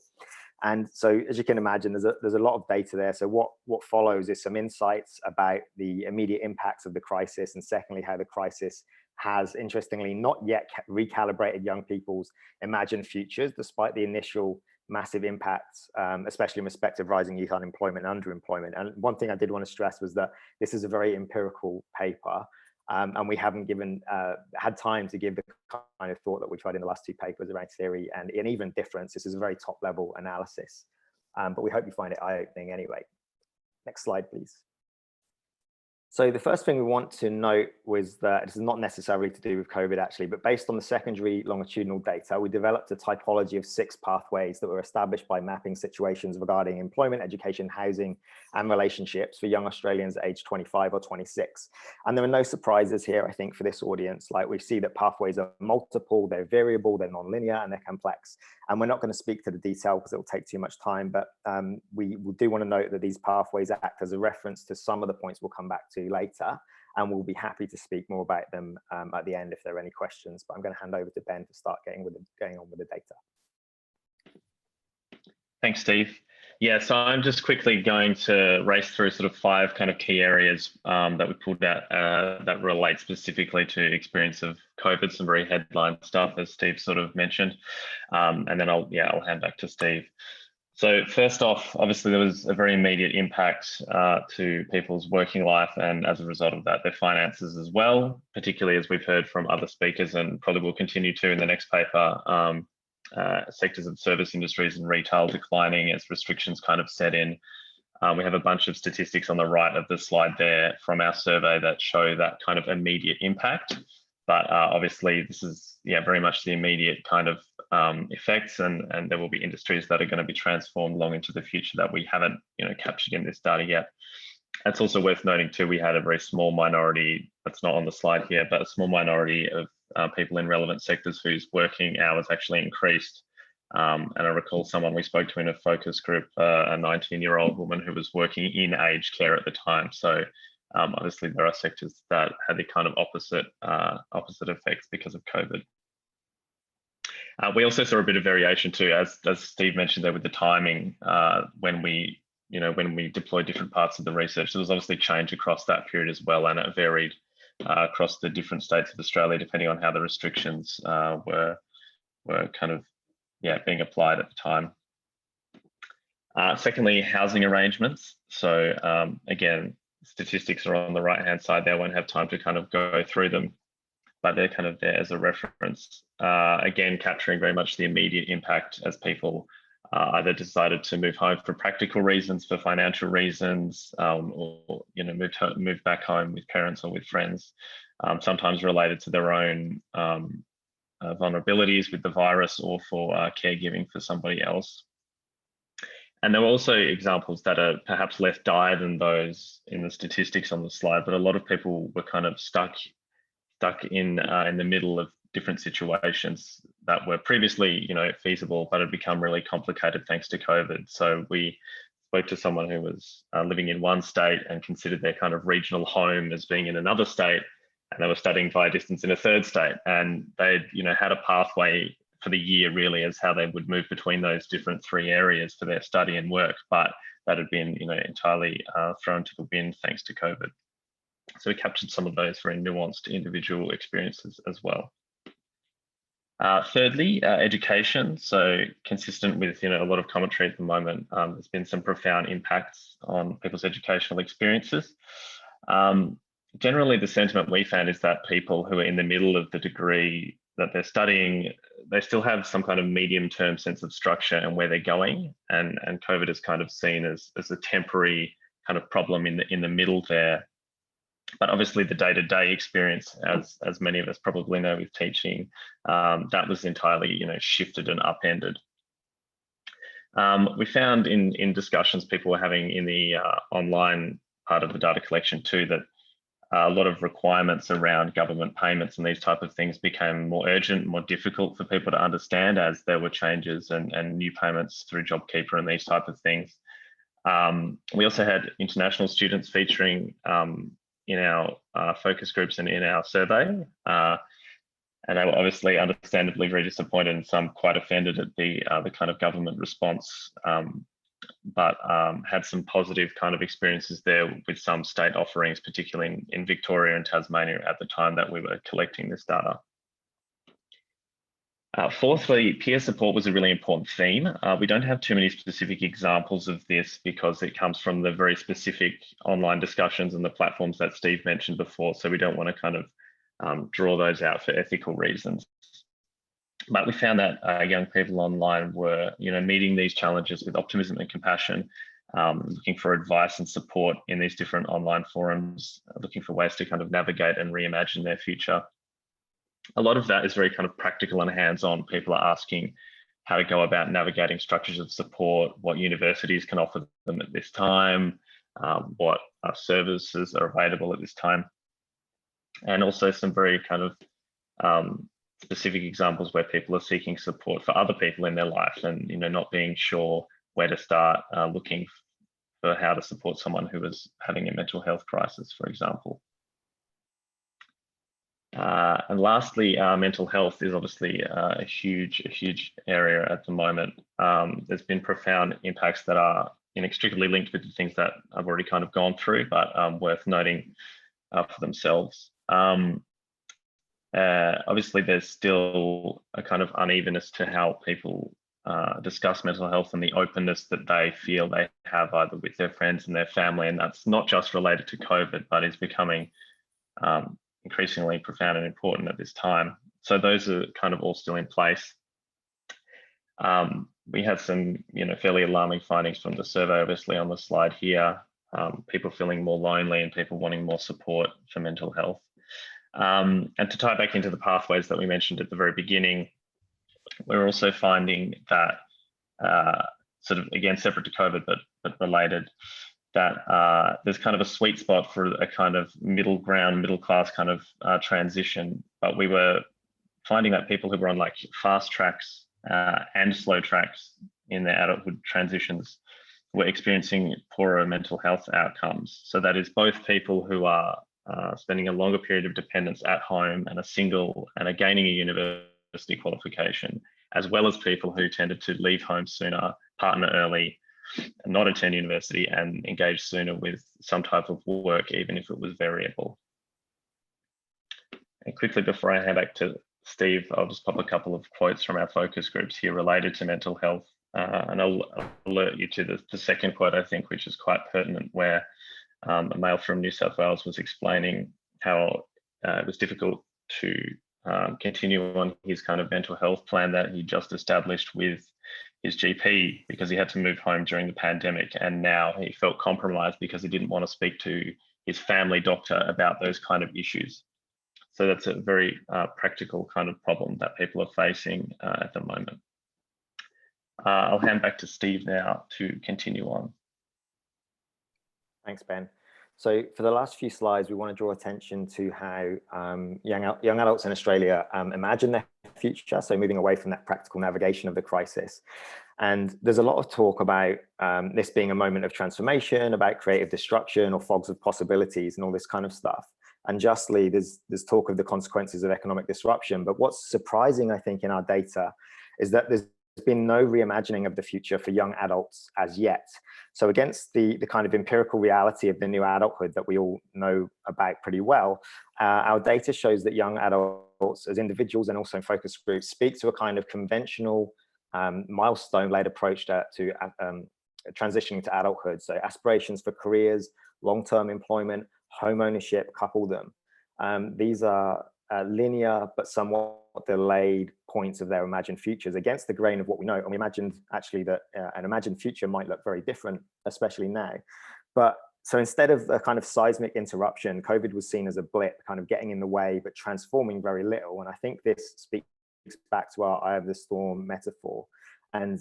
And so, as you can imagine, there's a lot of data there. So what follows is some insights about the immediate impacts of the crisis, and secondly, how the crisis has, interestingly, not yet recalibrated young people's imagined futures, despite the initial massive impacts, especially in respect of rising youth unemployment and underemployment. And one thing I did want to stress was that this is a very empirical paper, and we haven't had time to give the kind of thought that we tried in the last 2 papers around theory and even difference. This is a very top level analysis, but we hope you find it eye-opening anyway. Next slide, please. So the first thing we want to note was that this is not necessarily to do with COVID actually, but based on the secondary longitudinal data, we developed a typology of 6 pathways that were established by mapping situations regarding employment, education, housing, and relationships for young Australians aged 25 or 26. And there are no surprises here, I think, for this audience. Like, we see that pathways are multiple, they're variable, they're non-linear, and they're complex. And we're not going to speak to the detail because it will take too much time, but we do want to note that these pathways act as a reference to some of the points we'll come back to later, and we'll be happy to speak more about them at the end if there are any questions. But I'm going to hand over to Ben to start going on with the data. Thanks, Steve. Yeah, so I'm just quickly going to race through sort of 5 kind of key areas that we pulled out that relate specifically to experience of COVID, some very headline stuff, as Steve sort of mentioned, and then I'll hand back to Steve. So first off, obviously there was a very immediate impact to people's working life, and as a result of that, their finances as well, particularly as we've heard from other speakers and probably will continue to in the next paper. Sectors of service industries and retail declining as restrictions kind of set in. We have a bunch of statistics on the right of the slide there from our survey that show that kind of immediate impact. But obviously this is very much the immediate kind of effects, and there will be industries that are going to be transformed long into the future that we haven't captured in this data yet. It's also worth noting too, we had a very small minority, that's not on the slide here, but a small minority of people in relevant sectors whose working hours actually increased. And I recall someone we spoke to in a focus group, a 19-year-old woman who was working in aged care at the time. So obviously there are sectors that had the kind of opposite effects because of COVID. We also saw a bit of variation too, as Steve mentioned there with the timing, when we deployed different parts of the research. There was obviously change across that period as well, and it varied across the different states of Australia, depending on how the restrictions were kind of being applied at the time. Secondly, housing arrangements. So again, statistics are on the right-hand side there. I won't have time to kind of go through them, but they're kind of there as a reference. Again, capturing very much the immediate impact as people either decided to move home for practical reasons, for financial reasons, or move back home with parents or with friends, sometimes related to their own vulnerabilities with the virus or for caregiving for somebody else. And there were also examples that are perhaps less dire than those in the statistics on the slide, but a lot of people were kind of stuck in the middle of different situations that were previously, feasible, but had become really complicated thanks to COVID. So we spoke to someone who was living in one state and considered their kind of regional home as being in another state, and they were studying via distance in a third state, and they'd, had a pathway for the year really as how they would move between those different 3 areas for their study and work, but that had been, entirely thrown to the wind thanks to COVID. So we captured some of those very nuanced individual experiences as well. Thirdly, education. So consistent with a lot of commentary at the moment, there's been some profound impacts on people's educational experiences. Generally, the sentiment we found is that people who are in the middle of the degree that they're studying, they still have some kind of medium-term sense of structure and where they're going, and COVID is kind of seen as a temporary kind of problem in the middle there. But obviously the day-to-day experience, as many of us probably know with teaching, that was entirely shifted and upended. We found in discussions people were having in the online part of the data collection too, that a lot of requirements around government payments and these type of things became more urgent, more difficult for people to understand as there were changes and new payments through JobKeeper and these type of things. We also had international students featuring in our focus groups and in our survey. And they were obviously understandably very disappointed and some quite offended at the kind of government response but had some positive kind of experiences there with some state offerings, particularly in Victoria and Tasmania at the time that we were collecting this data. Fourthly, peer support was a really important theme. We don't have too many specific examples of this because it comes from the very specific online discussions and the platforms that Steve mentioned before. So we don't want to kind of draw those out for ethical reasons. But we found that young people online were, meeting these challenges with optimism and compassion, looking for advice and support in these different online forums, looking for ways to kind of navigate and reimagine their future. A lot of that is very kind of practical and hands-on. People are asking how to go about navigating structures of support, what universities can offer them at this time, what services are available at this time, and also some very kind of specific examples where people are seeking support for other people in their life and not being sure where to start, looking for how to support someone who is having a mental health crisis, for example. And lastly, mental health is obviously a huge area at the moment. There's been profound impacts that are inextricably linked with the things that I've already kind of gone through, but worth noting for themselves. Obviously, there's still a kind of unevenness to how people discuss mental health and the openness that they feel they have either with their friends and their family. And that's not just related to COVID, but is becoming increasingly profound and important at this time. So those are kind of all still in place. We had some, fairly alarming findings from the survey, obviously on the slide here, people feeling more lonely and people wanting more support for mental health. And to tie back into the pathways that we mentioned at the very beginning, we're also finding that sort of, again, separate to COVID, but related, that there's kind of a sweet spot for a kind of middle ground, middle class kind of transition. But we were finding that people who were on like fast tracks and slow tracks in their adulthood transitions were experiencing poorer mental health outcomes. So that is both people who are spending a longer period of dependence at home and are single and are gaining a university qualification, as well as people who tended to leave home sooner, partner early, not attend university and engage sooner with some type of work, even if it was variable. And quickly, before I hand back to Steve, I'll just pop a couple of quotes from our focus groups here related to mental health. And I'll alert you to the second quote, I think, which is quite pertinent, where a male from New South Wales was explaining how it was difficult to continue on his kind of mental health plan that he just established with his GP because he had to move home during the pandemic, and now he felt compromised because he didn't want to speak to his family doctor about those kind of issues. So that's a very practical kind of problem that people are facing at the moment. I'll hand back to Steve now to continue on. Thanks, Ben. So for the last few slides, we want to draw attention to how young adults in Australia imagine their future, so moving away from that practical navigation of the crisis. And there's a lot of talk about this being a moment of transformation, about creative destruction or fogs of possibilities and all this kind of stuff. And justly, there's talk of the consequences of economic disruption. But what's surprising, I think, in our data is that there's been no reimagining of the future for young adults as yet. So against the kind of empirical reality of the new adulthood that we all know about pretty well, our data shows that young adults as individuals and also in focus groups speak to a kind of conventional milestone-led approach to transitioning to adulthood. So aspirations for careers, long-term employment, home ownership, couple them. These are linear but somewhat delayed points of their imagined futures against the grain of what we know. And we imagined actually that an imagined future might look very different, especially now. But so instead of a kind of seismic interruption, COVID was seen as a blip, kind of getting in the way, but transforming very little. And I think this speaks back to our eye of the storm metaphor. And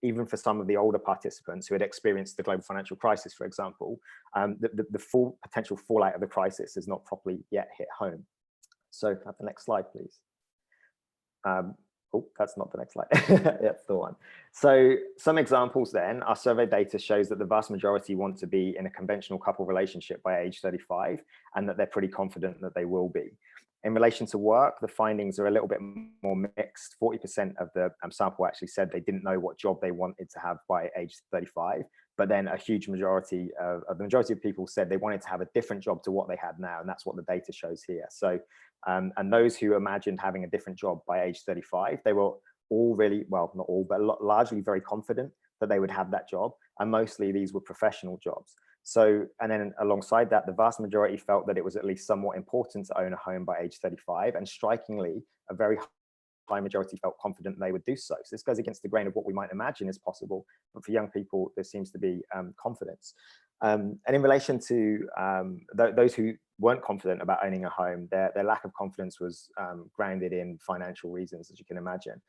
even for some of the older participants who had experienced the global financial crisis, for example, the full potential fallout of the crisis has not properly yet hit home. So have the next slide, please. Oh, that's not the next slide. That's the one. So some examples then, our survey data shows that the vast majority want to be in a conventional couple relationship by age 35, and that they're pretty confident that they will be. In relation to work, the findings are a little bit more mixed. 40% of the sample actually said they didn't know what job they wanted to have by age 35, but then a huge majority of the majority of people said they wanted to have a different job to what they had now, and that's what the data shows here. So, and those who imagined having a different job by age 35, they were all really, well, not all, but largely very confident that they would have that job, and mostly these were professional jobs. So, and then alongside that, the vast majority felt that it was at least somewhat important to own a home by age 35, and strikingly, a very high majority felt confident they would do so. So this goes against the grain of what we might imagine is possible, but for young people, there seems to be confidence. And in relation to those who weren't confident about owning a home, their lack of confidence was grounded in financial reasons, as you can imagine.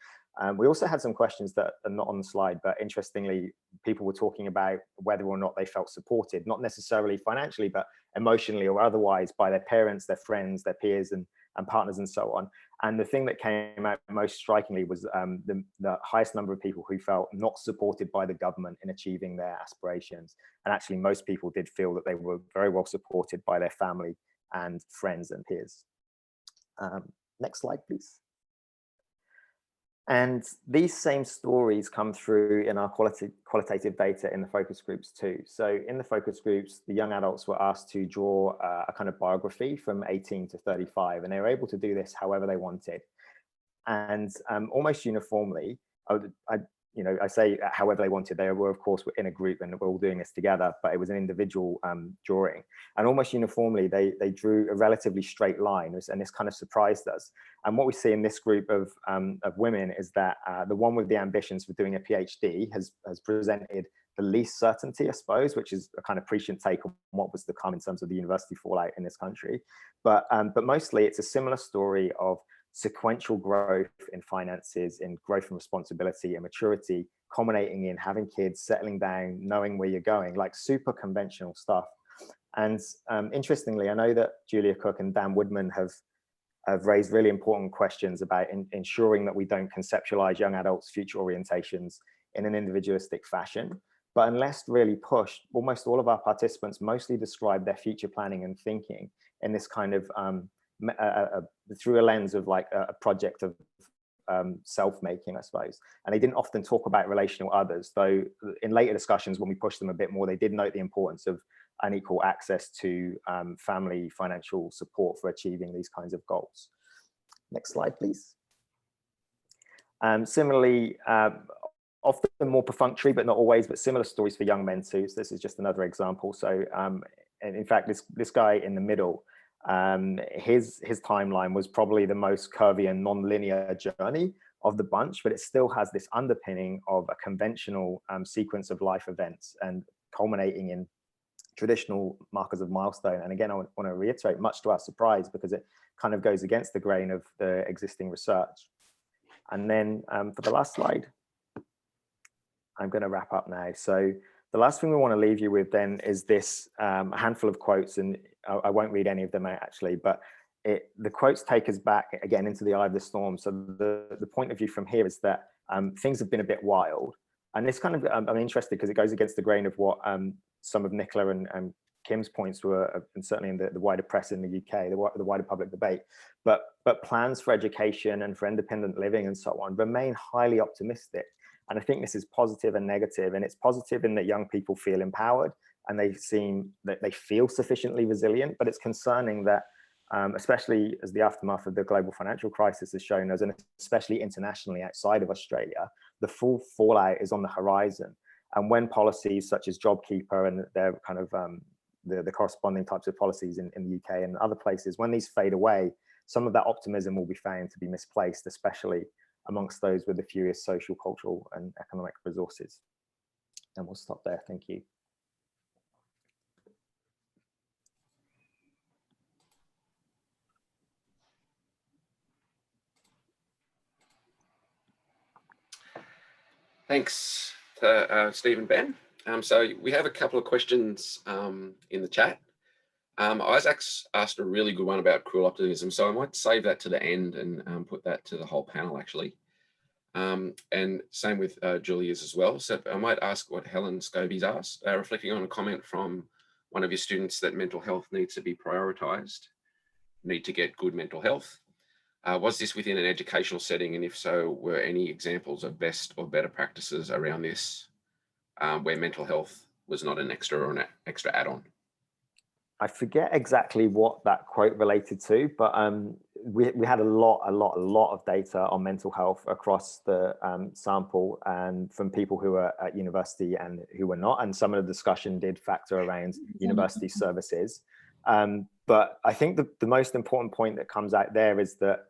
We also had some questions that are not on the slide, but interestingly, people were talking about whether or not they felt supported, not necessarily financially, but emotionally or otherwise by their parents, their friends, their peers and partners and so on. And the thing that came out most strikingly was the highest number of people who felt not supported by the government in achieving their aspirations. And actually most people did feel that they were very well supported by their family and friends and peers. Next slide, please. And these same stories come through in our qualitative data in the focus groups too. So in the focus groups, the young adults were asked to draw a kind of biography from 18 to 35, and they were able to do this however they wanted. And almost uniformly, I say however they wanted, they were of course in a group and we're all doing this together, but it was an individual drawing. And almost uniformly, they drew a relatively straight line, and this kind of surprised us. And what we see in this group of women is that the one with the ambitions for doing a PhD has presented the least certainty, I suppose, which is a kind of prescient take on what was to come in terms of the university fallout in this country. But mostly it's a similar story of sequential growth in finances, in growth and responsibility and maturity, culminating in having kids, settling down, knowing where you're going, like super conventional stuff. And interestingly, I know that Julia Cook and Dan Woodman have raised really important questions about ensuring that we don't conceptualize young adults' future orientations in an individualistic fashion. But unless really pushed, almost all of our participants mostly describe their future planning and thinking in this kind of through a lens of like a project of self-making, I suppose. And they didn't often talk about relational others, though in later discussions when we pushed them a bit more, they did note the importance of unequal access to family financial support for achieving these kinds of goals. Next slide, please. Similarly, often more perfunctory, but not always, but similar stories for young men too. So this is just another example. So and in fact, this guy in the middle, his timeline was probably the most curvy and non-linear journey of the bunch, but it still has this underpinning of a conventional sequence of life events and culminating in traditional markers of milestone. And again, I want to reiterate, much to our surprise, because it kind of goes against the grain of the existing research. And then for the last slide, I'm going to wrap up now. So the last thing we want to leave you with then is this handful of quotes, and I won't read any of them out actually, but the quotes take us back again into the eye of the storm. So the point of view from here is that things have been a bit wild. And this kind of, I'm interested because it goes against the grain of what some of Nicola and Kim's points were, and certainly in the wider press in the UK, the wider public debate. But plans for education and for independent living and so on remain highly optimistic. And I think this is positive and negative. And it's positive in that young people feel empowered and they seem that they feel sufficiently resilient, but it's concerning that especially as the aftermath of the global financial crisis has shown us, and especially internationally outside of Australia, the full fallout is on the horizon. And when policies such as JobKeeper and their kind of the corresponding types of policies in the UK and other places, when these fade away, some of that optimism will be found to be misplaced, especially amongst those with the fewest social, cultural and economic resources. And we'll stop there. Thank you. Thanks to Steve and Ben. So we have a couple of questions in the chat. Isaac's asked a really good one about cruel optimism, so I might save that to the end and put that to the whole panel actually. And same with Julia's as well. So I might ask what Helen Scobie's asked, reflecting on a comment from one of your students that mental health needs to be prioritised. need to get good mental health? Was this within an educational setting? And if so, were any examples of best or better practices around this where mental health was not an extra or an extra add-on? I forget exactly what that quote related to, but we had a lot of data on mental health across the sample, and from people who were at university and who were not. And some of the discussion did factor around university services. But I think the most important point that comes out there is that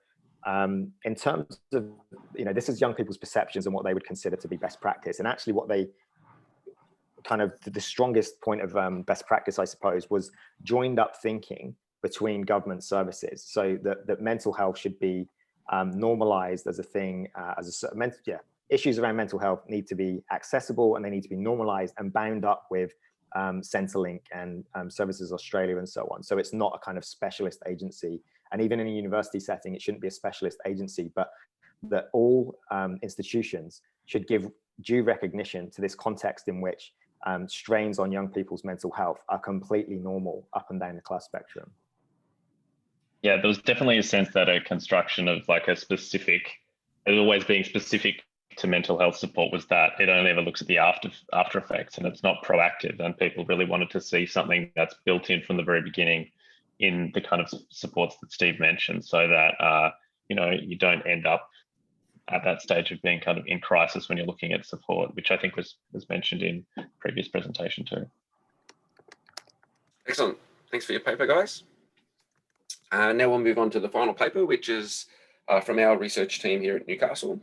in terms of, this is young people's perceptions and what they would consider to be best practice. And actually what they kind of, the strongest point of best practice, I suppose, was joined up thinking between government services. So that mental health should be normalized as a thing, issues around mental health need to be accessible, and they need to be normalized and bound up with Centrelink and Services Australia and so on. So it's not a kind of specialist agency. And even in a university setting, it shouldn't be a specialist agency, but that all institutions should give due recognition to this context in which strains on young people's mental health are completely normal up and down the class spectrum. Yeah, there was definitely a sense that a construction of like a specific, it always being specific to mental health support, was that it only ever looks at the after effects, and it's not proactive. And people really wanted to see something that's built in from the very beginning in the kind of supports that Steve mentioned, so that you don't end up at that stage of being kind of in crisis when you're looking at support, which I think was mentioned in previous presentation too. Excellent. Thanks for your paper, guys. Now we'll move on to the final paper, which is from our research team here at Newcastle.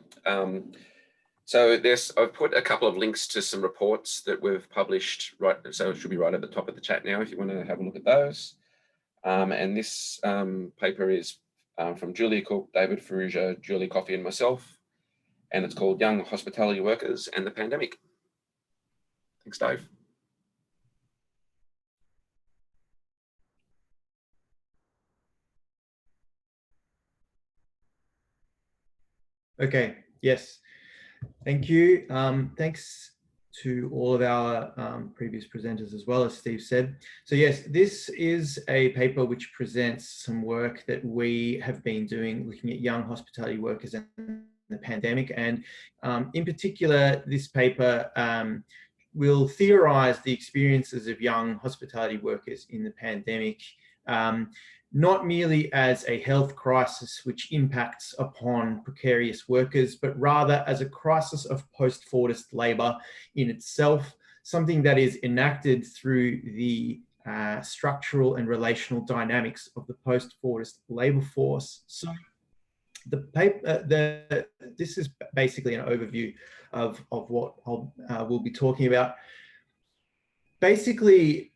So I've put a couple of links to some reports that we've published, right? So it should be right at the top of the chat now if you want to have a look at those. And this paper is from Julia Cook, David Farrugia, Julie Coffey, and myself, and it's called Young Hospitality Workers and the Pandemic. Thanks, Dave. Okay, yes, thank you. Thanks to all of our previous presenters as well, as Steve said. So yes, this is a paper which presents some work that we have been doing looking at young hospitality workers and the pandemic. And in particular, this paper will theorize the experiences of young hospitality workers in the pandemic, not merely as a health crisis which impacts upon precarious workers, but rather as a crisis of post-Fordist labour in itself, something that is enacted through the structural and relational dynamics of the post-Fordist labour force. So the paper, this is basically an overview of what we'll be talking about. Basically,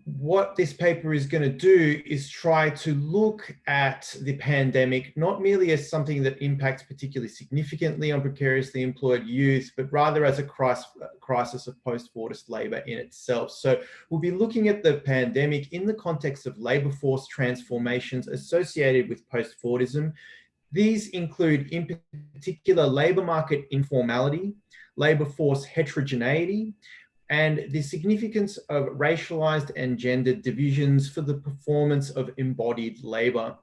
what this paper is going to do is try to look at the pandemic, not merely as something that impacts particularly significantly on precariously employed youth, but rather as a crisis of post-Fordist labour in itself. So we'll be looking at the pandemic in the context of labour force transformations associated with post-Fordism. These include, in particular, labour market informality, labour force heterogeneity, and the significance of racialized and gendered divisions for the performance of embodied labour.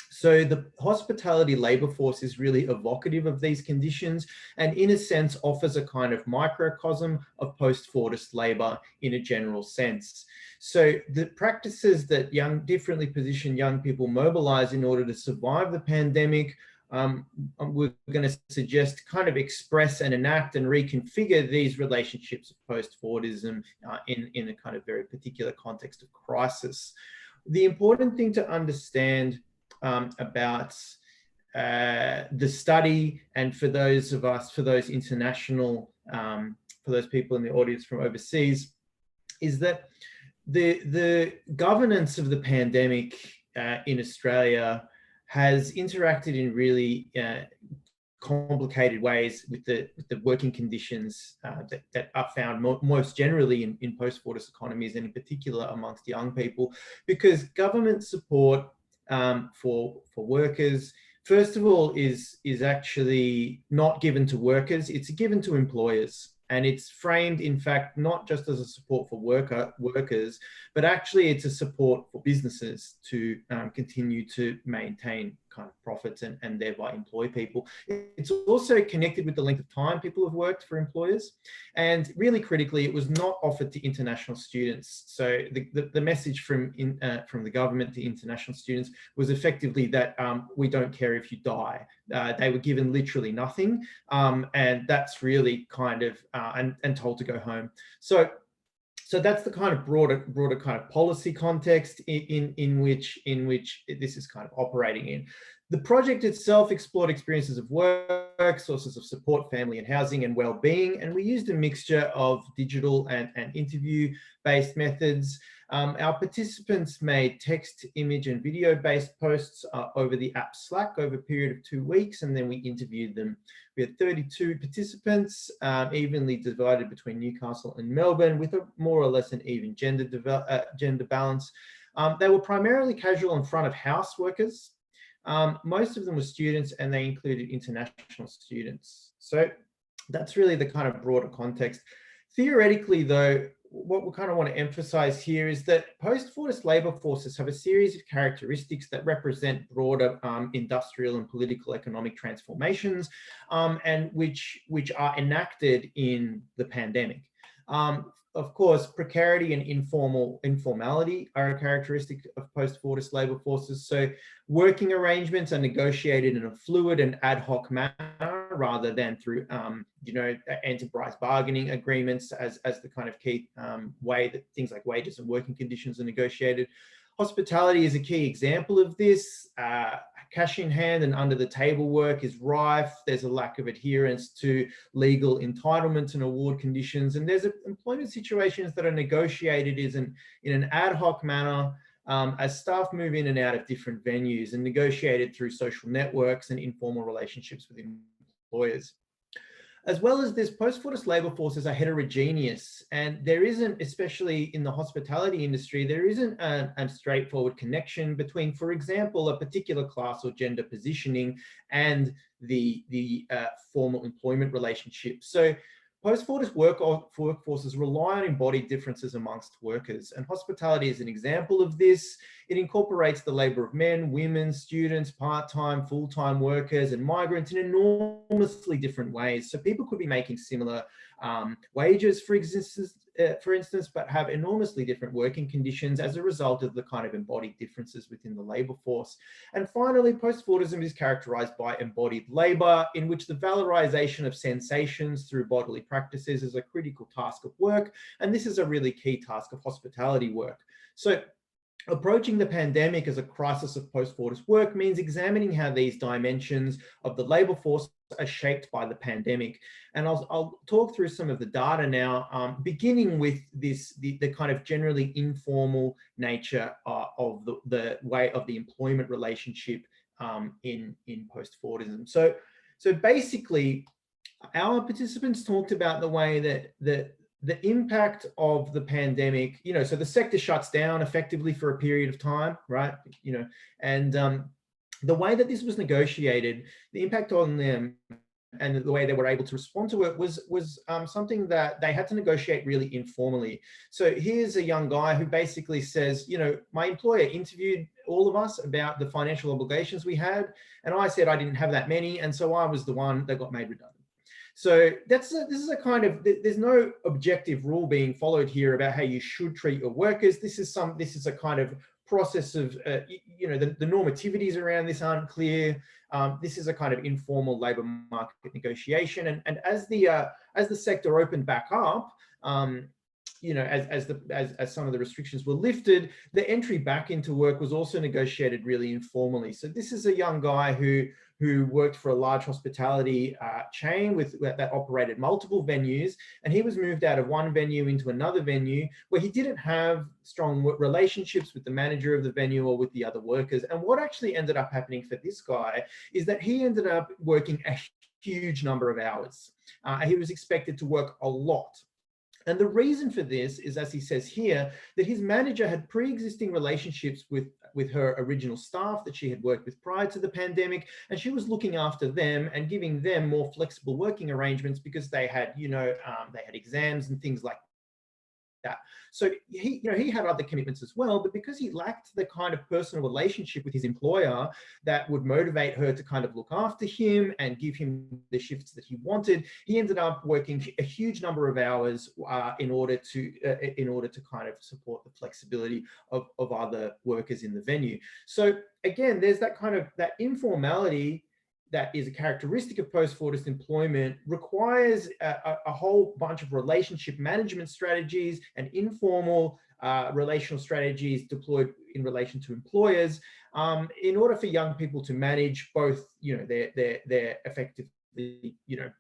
So the hospitality labour force is really evocative of these conditions, and in a sense offers a kind of microcosm of post-Fordist labour in a general sense. So the practices that differently positioned young people mobilise in order to survive the pandemic, we're going to suggest kind of express and enact and reconfigure these relationships of post-Fordism in a kind of very particular context of crisis. The important thing to understand about the study, and for those of us, for those international, for those people in the audience from overseas, is that the governance of the pandemic in Australia has interacted in really complicated ways with the working conditions that are found most generally in post-Fordist economies, and in particular amongst young people, because government support for workers, first of all, is actually not given to workers, it's given to employers. And it's framed, in fact, not just as a support for workers, but actually it's a support for businesses to continue to maintain kind of profits and thereby employ people. It's also connected with the length of time people have worked for employers. And really critically, it was not offered to international students. So the message from the government to international students was effectively that we don't care if you die. They were given literally nothing. And that's really kind of, and told to go home. So that's the kind of broader kind of policy context in which this is kind of operating in. The project itself explored experiences of work, sources of support, family and housing, and well-being. And we used a mixture of digital and interview-based methods. Our participants made text, image, and video-based posts over the app Slack over a period of 2 weeks, and then we interviewed them. We had 32 participants, evenly divided between Newcastle and Melbourne, with a more or less an even gender balance. They were primarily casual and front of house workers. Most of them were students, and they included international students. So that's really the kind of broader context. Theoretically, though, what we kind of want to emphasize here is that post-Fordist labour forces have a series of characteristics that represent broader industrial and political economic transformations, and which are enacted in the pandemic. Of course, precarity and informality are a characteristic of post-Fordist labour forces. So working arrangements are negotiated in a fluid and ad hoc manner rather than through, enterprise bargaining agreements as the kind of key way that things like wages and working conditions are negotiated. Hospitality is a key example of this. Cash in hand and under the table work is rife. There's a lack of adherence to legal entitlements and award conditions. And there's employment situations that are negotiated in an ad hoc manner as staff move in and out of different venues, and negotiated through social networks and informal relationships with employers. As well as this, post-Fordist labour forces are heterogeneous, and there isn't, especially in the hospitality industry, there isn't a straightforward connection between, for example, a particular class or gender positioning and the formal employment relationship. So post-Fordist workforces rely on embodied differences amongst workers, and hospitality is an example of this. It incorporates the labour of men, women, students, part-time, full-time workers, and migrants in enormously different ways. So people could be making similar wages, for instance, but have enormously different working conditions as a result of the kind of embodied differences within the labour force. And finally, post-Fordism is characterised by embodied labour, in which the valorisation of sensations through bodily practices is a critical task of work, and this is a really key task of hospitality work. So approaching the pandemic as a crisis of post-Fordist work means examining how these dimensions of the labour force are shaped by the pandemic. And I'll talk through some of the data now, beginning with the kind of generally informal nature of the way of the employment relationship in post-Fordism. So basically, our participants talked about the way that the impact of the pandemic, so the sector shuts down effectively for a period of time, right? And the way that this was negotiated, the impact on them and the way they were able to respond to it was something that they had to negotiate really informally. So here's a young guy who basically says, my employer interviewed all of us about the financial obligations we had, and I said I didn't have that many, and so I was the one that got made redundant. So this is a kind of, there's no objective rule being followed here about how you should treat your workers. This is a kind of process of, the normativities around this aren't clear. This is a kind of informal labour market negotiation. And as the sector opened back up, as some of the restrictions were lifted, the entry back into work was also negotiated really informally. So this is a young guy who worked for a large hospitality chain that operated multiple venues, and he was moved out of one venue into another venue where he didn't have strong relationships with the manager of the venue or with the other workers. And what actually ended up happening for this guy is that he ended up working a huge number of hours. He was expected to work a lot. And the reason for this is, as he says here, that his manager had pre-existing relationships with her original staff that she had worked with prior to the pandemic, and she was looking after them and giving them more flexible working arrangements because they had, they had exams and things like that. So he had other commitments as well, but because he lacked the kind of personal relationship with his employer that would motivate her to kind of look after him and give him the shifts that he wanted, he ended up working a huge number of hours in order to kind of support the flexibility of other workers in the venue. So again, there's that kind of that informality that is a characteristic of post-Fordist employment, requires a whole bunch of relationship management strategies and informal relational strategies deployed in relation to employers in order for young people to manage both, their effectively,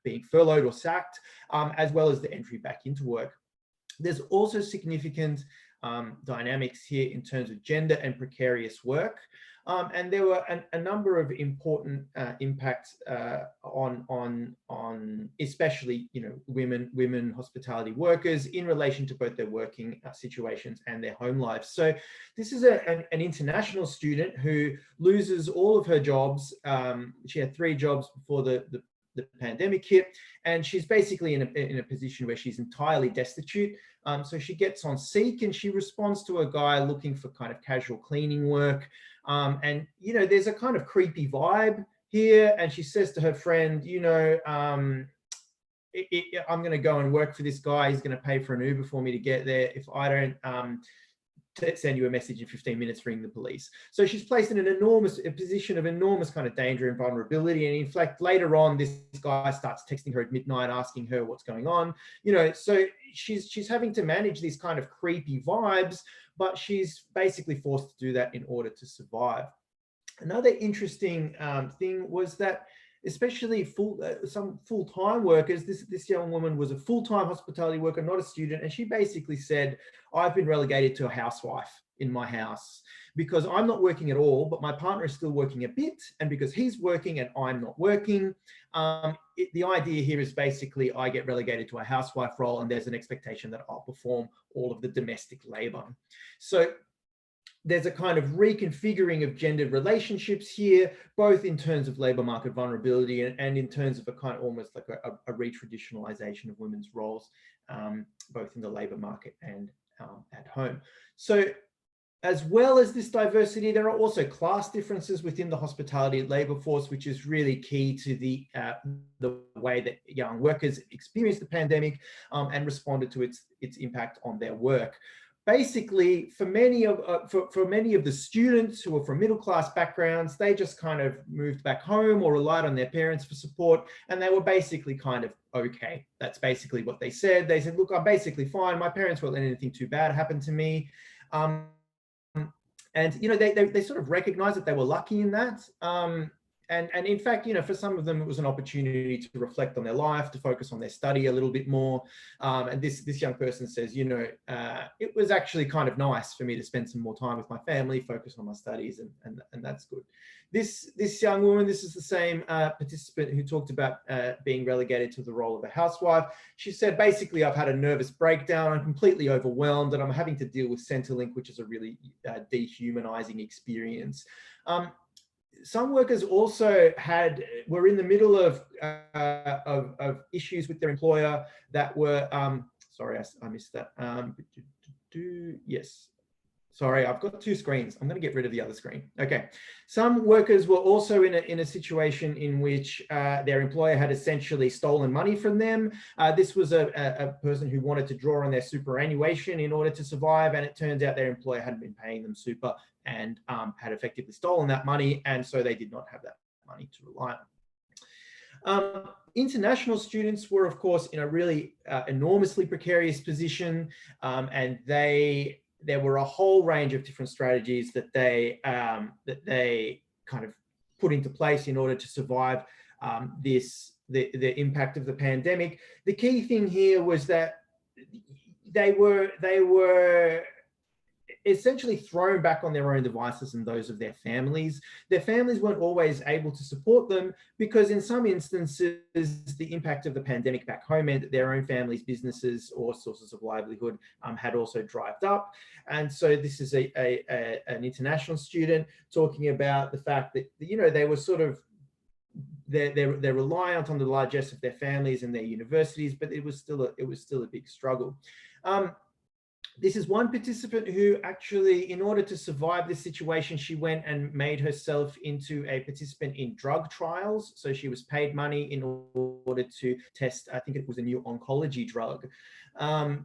being furloughed or sacked, as well as the entry back into work. There's also significant dynamics here in terms of gender and precarious work. And there were a number of important impacts on especially women hospitality workers in relation to both their working situations and their home lives. So this is an international student who loses all of her jobs. She had 3 jobs before the pandemic hit, and she's basically in a position where she's entirely destitute. So she gets on Seek and she responds to a guy looking for kind of casual cleaning work. And, there's a kind of creepy vibe here. And she says to her friend, I'm going to go and work for this guy. He's going to pay for an Uber for me to get there. If I don't send you a message in 15 minutes, ring the police. So she's placed in a position of enormous kind of danger and vulnerability. And in fact, later on, this guy starts texting her at midnight, asking her what's going on. So she's having to manage these kind of creepy vibes, but she's basically forced to do that in order to survive. Another interesting thing was that especially some full-time workers, this young woman was a full-time hospitality worker, not a student, and she basically said, I've been relegated to a housewife in my house because I'm not working at all, but my partner is still working a bit, and because he's working and I'm not working, the idea here is basically I get relegated to a housewife role and there's an expectation that I'll perform all of the domestic labor. So there's a kind of reconfiguring of gendered relationships here, both in terms of labor market vulnerability and in terms of a kind of almost like a re-traditionalization of women's roles, both in the labor market and at home. So as well as this diversity, there are also class differences within the hospitality labor force, which is really key to the way that young workers experienced the pandemic and responded to its impact on their work. Basically, for many of the students who are from middle-class backgrounds, they just kind of moved back home or relied on their parents for support, and they were basically kind of okay. That's basically what they said. They said, look, I'm basically fine. My parents won't let anything too bad happen to me. And, they sort of recognized that they were lucky in that. And in fact, for some of them, it was an opportunity to reflect on their life, to focus on their study a little bit more. And this young person says, it was actually kind of nice for me to spend some more time with my family, focus on my studies, and that's good. This young woman, this is the same participant who talked about being relegated to the role of a housewife. She said, basically, I've had a nervous breakdown. I'm completely overwhelmed and I'm having to deal with Centrelink, which is a really dehumanizing experience. Some workers also were in the middle of issues with their employer that were, sorry, I missed that. Yes, sorry, I've got 2 screens. I'm going to get rid of the other screen. Okay. Some workers were also in a situation in which their employer had essentially stolen money from them. This was a person who wanted to draw on their superannuation in order to survive, and it turns out their employer hadn't been paying them super and had effectively stolen that money, and so they did not have that money to rely on. International students were, of course, in a really enormously precarious position, and there were a whole range of different strategies that they kind of put into place in order to survive the impact of the pandemic. The key thing here was that they were essentially thrown back on their own devices and those of their families. Their families weren't always able to support them because in some instances, the impact of the pandemic back home meant that their own families, businesses or sources of livelihood had also dried up. And so this is an international student talking about the fact that, you know, they were sort of, they're reliant on the largesse of their families and their universities, but it was still a big struggle. This is one participant who actually, in order to survive this situation, she went and made herself into a participant in drug trials. So she was paid money in order to test, I think it was a new oncology drug.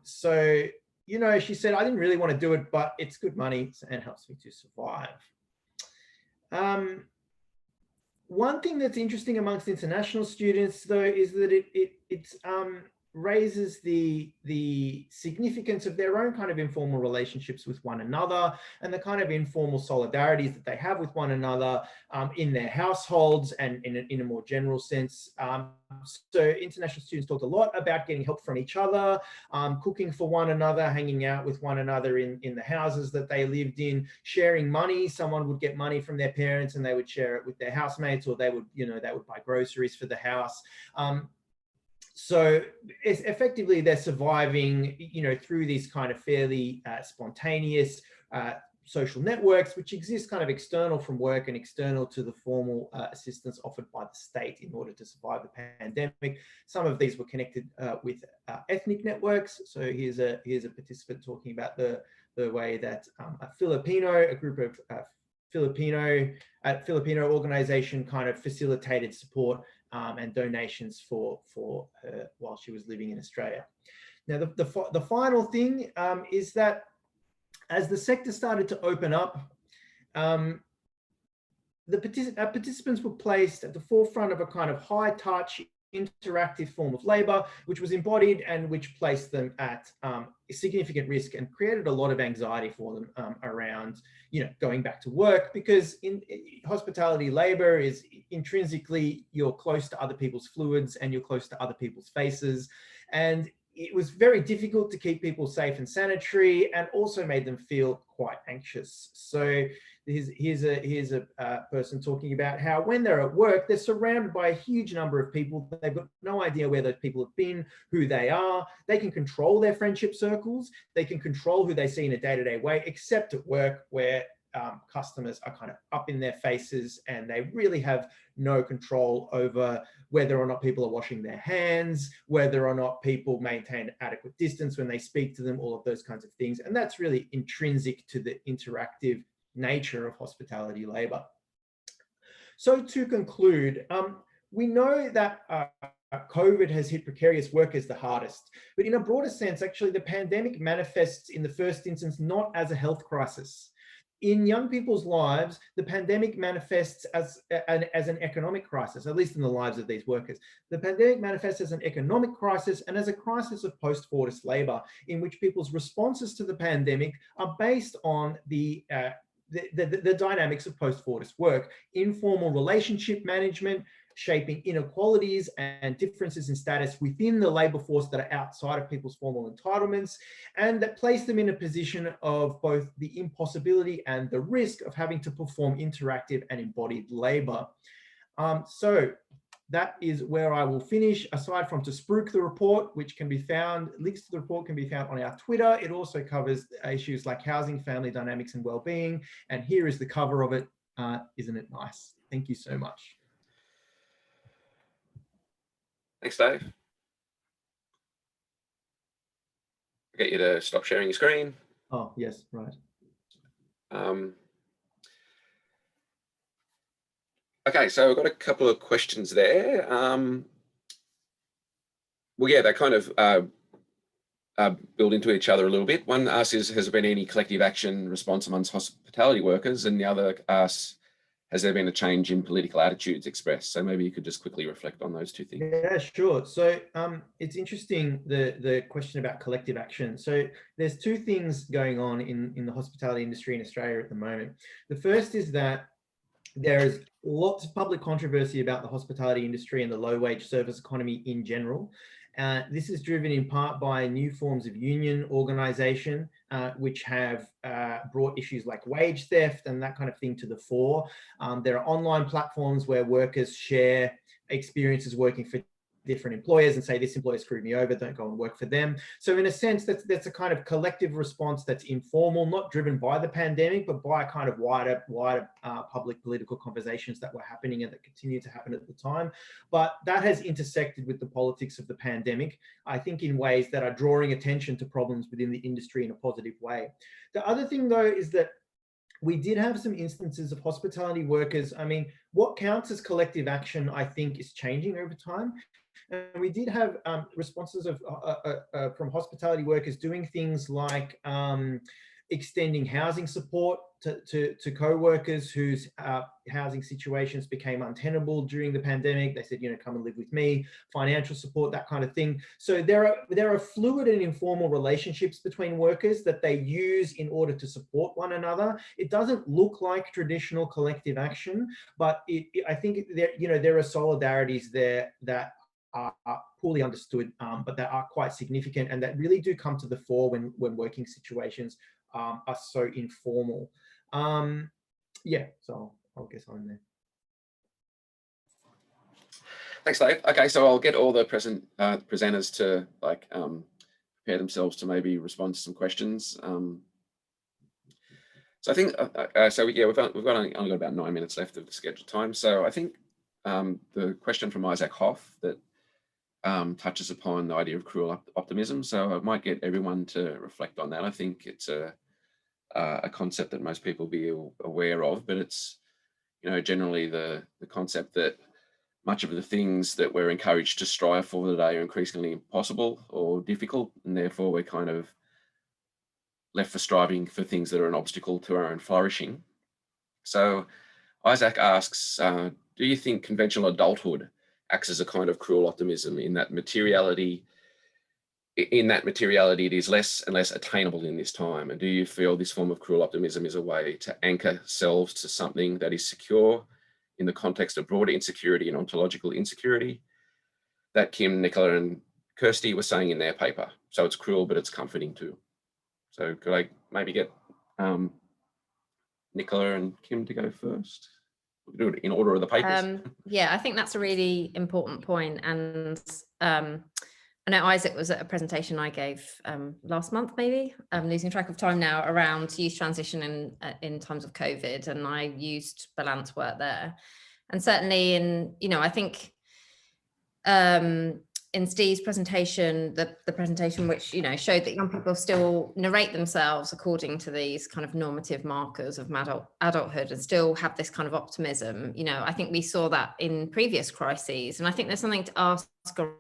So, you know, she said, I didn't really want to do it, but it's good money and helps me to survive. One thing that's interesting amongst international students, though, is that it raises the significance of their own kind of informal relationships with one another and the kind of informal solidarities that they have with one another in their households and in a more general sense. So international students talked a lot about getting help from each other, cooking for one another, hanging out with one another in the houses that they lived in, sharing money. Someone would get money from their parents and they would share it with their housemates, or they would buy groceries for the house. So it's effectively they're surviving, you know, through these kind of fairly spontaneous social networks, which exist kind of external from work and external to the formal assistance offered by the state in order to survive the pandemic. Some of these were connected with ethnic networks. So here's a participant talking about the way that a group of Filipino organization kind of facilitated support and donations for her while she was living in Australia. Now, the final thing is that as the sector started to open up, participants were placed at the forefront of a kind of high touch, interactive form of labor, which was embodied and which placed them at significant risk and created a lot of anxiety for them around, you know, going back to work, because in hospitality labor is intrinsically, you're close to other people's fluids and you're close to other people's faces. And it was very difficult to keep people safe and sanitary, and also made them feel quite anxious. So here's a person talking about how when they're at work, they're surrounded by a huge number of people. They've got no idea where those people have been, who they are. They can control their friendship circles. They can control who they see in a day-to-day way, except at work, where customers are kind of up in their faces and they really have no control over whether or not people are washing their hands, whether or not people maintain adequate distance when they speak to them, all of those kinds of things. And that's really intrinsic to the interactive nature of hospitality labor. So to conclude, we know that COVID has hit precarious workers the hardest, but in a broader sense, actually, the pandemic manifests in the first instance not as a health crisis. In young people's lives, the pandemic manifests as an economic crisis, at least in the lives of these workers. The pandemic manifests as an economic crisis and as a crisis of post-fortis labor, in which people's responses to the pandemic are based on the dynamics of post-fortis work, informal relationship management, shaping inequalities and differences in status within the labour force that are outside of people's formal entitlements, and that place them in a position of both the impossibility and the risk of having to perform interactive and embodied labour. So that is where I will finish, aside from to spruik the report, which can be found, links to the report can be found on our Twitter. It also covers issues like housing, family dynamics and well-being. And here is the cover of it. Isn't it nice? Thank you so much. Thanks, Dave. I'll get you to stop sharing your screen. Oh, yes, right. Okay, so I've got a couple of questions there. Well, yeah, they kind of build into each other a little bit. One asks, has there been any collective action response amongst hospitality workers? And the other asks, has there been a change in political attitudes expressed? So maybe you could just quickly reflect on those two things. Yeah, sure. So it's interesting, the question about collective action. So there's two things going on in the hospitality industry in Australia at the moment. The first is that there is lots of public controversy about the hospitality industry and the low wage service economy in general. This is driven in part by new forms of union organisation, which have brought issues like wage theft and that kind of thing to the fore. There are online platforms where workers share experiences working for different employers and say, this employer screwed me over, don't go and work for them. So in a sense, that's a kind of collective response that's informal, not driven by the pandemic, but by a kind of wider public political conversations that were happening and that continue to happen at the time. But that has intersected with the politics of the pandemic, I think, in ways that are drawing attention to problems within the industry in a positive way. The other thing, though, is that we did have some instances of hospitality workers. I mean, what counts as collective action, I think, is changing over time. And we did have responses from hospitality workers doing things like extending housing support to co-workers whose housing situations became untenable during the pandemic. They said, come and live with me, financial support, that kind of thing. So there are fluid and informal relationships between workers that they use in order to support one another. It doesn't look like traditional collective action, but I think there are solidarities there that are poorly understood, but that are quite significant and that really do come to the fore when working situations are so informal. Yeah, so I guess I'm there. Thanks, Dave. Okay, so I'll get all the presenters to prepare themselves to maybe respond to some questions. So I think we've only got about 9 minutes left of the scheduled time. So I think the question from Isaac Hoff that touches upon the idea of cruel optimism. So I might get everyone to reflect on that. I think it's a concept that most people be aware of, but it's generally the concept that much of the things that we're encouraged to strive for today are increasingly impossible or difficult, and therefore we're kind of left for striving for things that are an obstacle to our own flourishing. So Isaac asks, do you think conventional adulthood acts as a kind of cruel optimism in that materiality it is less and less attainable in this time? And do you feel this form of cruel optimism is a way to anchor selves to something that is secure in the context of broader insecurity and ontological insecurity that Kim, Nicola and Kristy were saying in their paper? So it's cruel, but it's comforting too. So could I maybe get Nicola and Kim to go first? We'll do it in order of the papers. Yeah, I think that's a really important point. And I know Isaac was at a presentation I gave last month, maybe. I'm losing track of time now, around youth transition in times of COVID, and I used Balance work there. And certainly I think in Steve's presentation, the presentation which showed that young people still narrate themselves according to these kind of normative markers of adulthood and still have this kind of optimism. I think we saw that in previous crises, and I think there's something to ask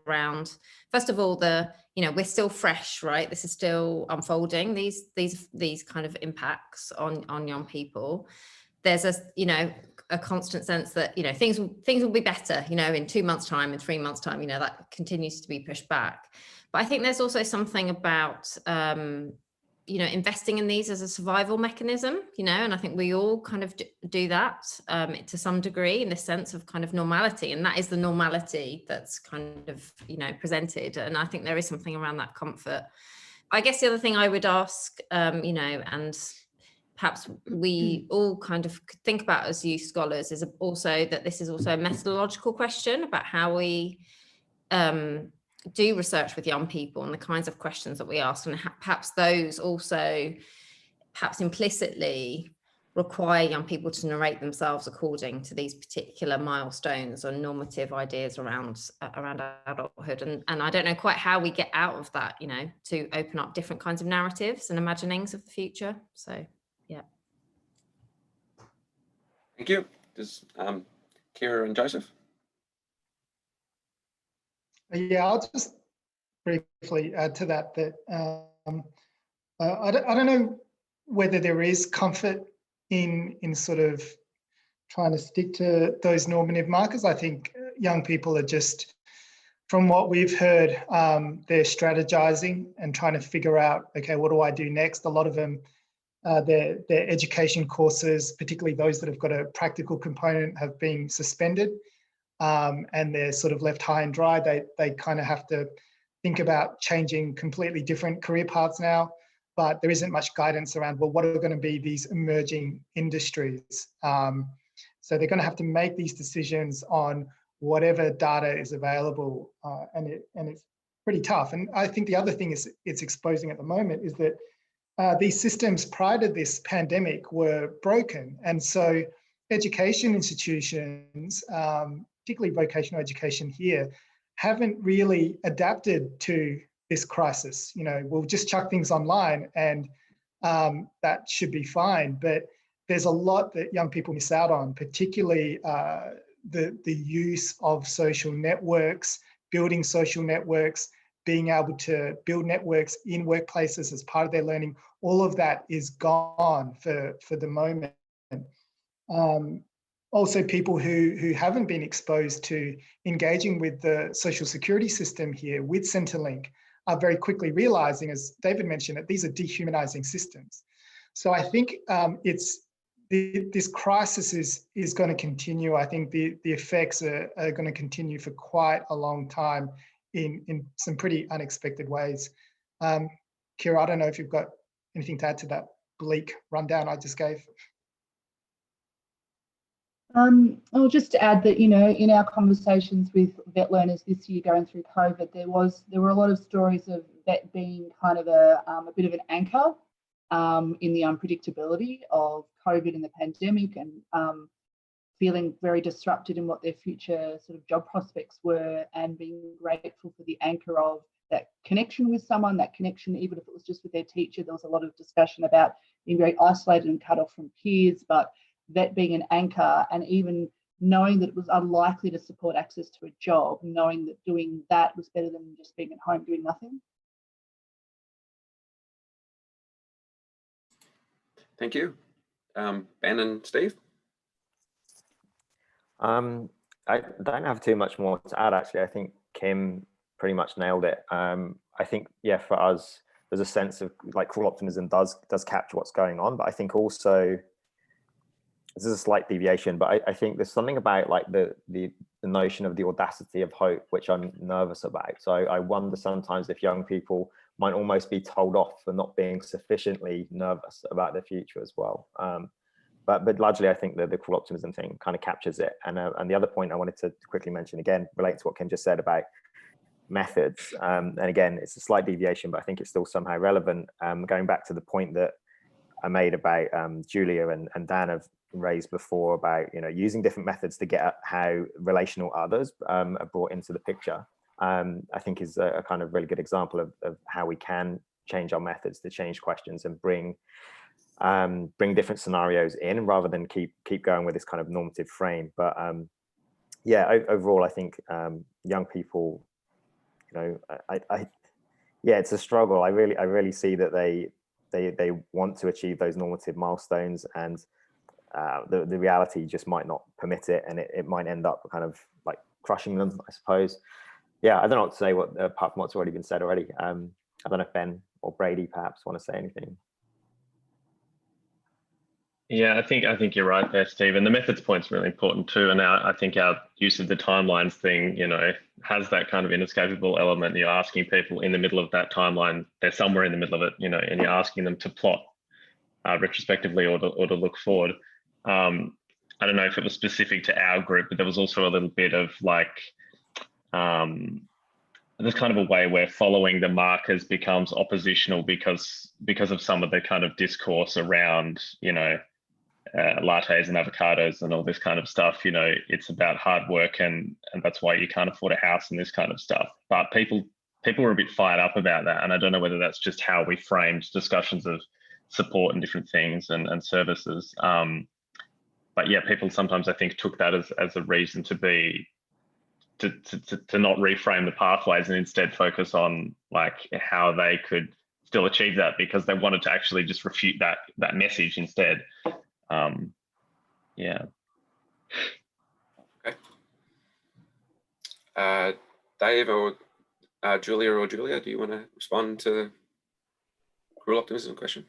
around. First of all, we're still fresh, right? This is still unfolding. These kind of impacts on young people. There's a constant sense that things will be better in 2 months' time, in 3 months' time, that continues to be pushed back. But I think there's also something about investing in these as a survival mechanism, and I think we all kind of do that to some degree, in the sense of kind of normality, and that is the normality that's kind of presented. And I think there is something around that comfort. I guess the other thing I would ask, and perhaps we all kind of think about as youth scholars, is also that this is also a methodological question about how we do research with young people and the kinds of questions that we ask, and perhaps those also implicitly require young people to narrate themselves according to these particular milestones or normative ideas around adulthood. And I don't know quite how we get out of that, to open up different kinds of narratives and imaginings of the future. So yeah. Thank you. Does Kira and Joseph? Yeah, I'll just briefly add to that I don't know whether there is comfort in sort of trying to stick to those normative markers. I think young people are just, from what we've heard, they're strategizing and trying to figure out, okay, what do I do next? A lot of them, their education courses, particularly those that have got a practical component, have been suspended, and they're sort of left high and dry. They kind of have to think about changing completely different career paths now, but there isn't much guidance around, well, what are going to be these emerging industries? So they're going to have to make these decisions on whatever data is available, and it's pretty tough. And I think the other thing is it's exposing at the moment is that these systems prior to this pandemic were broken. And so education institutions, particularly vocational education here, haven't really adapted to this crisis. You know, we'll just chuck things online and that should be fine. But there's a lot that young people miss out on, particularly the use of social networks, building social networks, being able to build networks in workplaces as part of their learning. All of that is gone for the moment. Also, people who haven't been exposed to engaging with the social security system here with Centrelink are very quickly realizing, as David mentioned, that these are dehumanizing systems. So I think this crisis is going to continue. I think the effects are going to continue for quite a long time in some pretty unexpected ways. Kira, I don't know if you've got anything to add to that bleak rundown I just gave. I'll just add that, you know, in our conversations with vet learners this year going through COVID, there were a lot of stories of vet being kind of a bit of an anchor in the unpredictability of COVID and the pandemic, and feeling very disrupted in what their future sort of job prospects were, and being grateful for the anchor of that connection with someone, that connection, even if it was just with their teacher. There was a lot of discussion about being very isolated and cut off from peers, but that being an anchor, and even knowing that it was unlikely to support access to a job, knowing that doing that was better than just being at home doing nothing. Thank you. Ben and Steve? I don't have too much more to add, actually. I think Kim pretty much nailed it. I think, yeah, for us, there's a sense of like cruel optimism does capture what's going on, but I think also, this is a slight deviation, but I think there's something about like the notion of the audacity of hope, which I'm nervous about. So I wonder sometimes if young people might almost be told off for not being sufficiently nervous about their future as well. But largely, I think that the cruel optimism thing kind of captures it. And the other point I wanted to quickly mention, again, relates to what Kim just said about methods. And again, it's a slight deviation, but I think it's still somehow relevant. Going back to the point that I made about Julia and Dan have raised before about, you know, using different methods to get at how relational others are brought into the picture, I think is a kind of really good example of how we can change our methods to change questions and bring different scenarios in, rather than keep going with this kind of normative frame. But yeah, overall, I think young people, you know, yeah, it's a struggle. I really see that they want to achieve those normative milestones, and the reality just might not permit it, and it might end up kind of like crushing them, I suppose. Yeah, I don't know what to say apart from what's already been said already. I don't know if Ben or Brady perhaps want to say anything. Yeah, I think you're right there, Steve. And the methods point's really important too. And I think our use of the timelines thing, you know, has that kind of inescapable element. You're asking people in the middle of that timeline, they're somewhere in the middle of it, you know, and you're asking them to plot retrospectively or to look forward. I don't know if it was specific to our group, but there was also a little bit of like, there's kind of a way where following the markers becomes oppositional because of some of the kind of discourse around, you know, lattes and avocados and all this kind of stuff. You know, it's about hard work and that's why you can't afford a house and this kind of stuff. But people were a bit fired up about that, and I don't know whether that's just how we framed discussions of support and different things and services. But yeah, people sometimes I think took that as a reason to not reframe the pathways and instead focus on like how they could still achieve that, because they wanted to actually just refute that message instead. Yeah. Okay. Dave or Julia, do you want to respond to the cruel optimism question?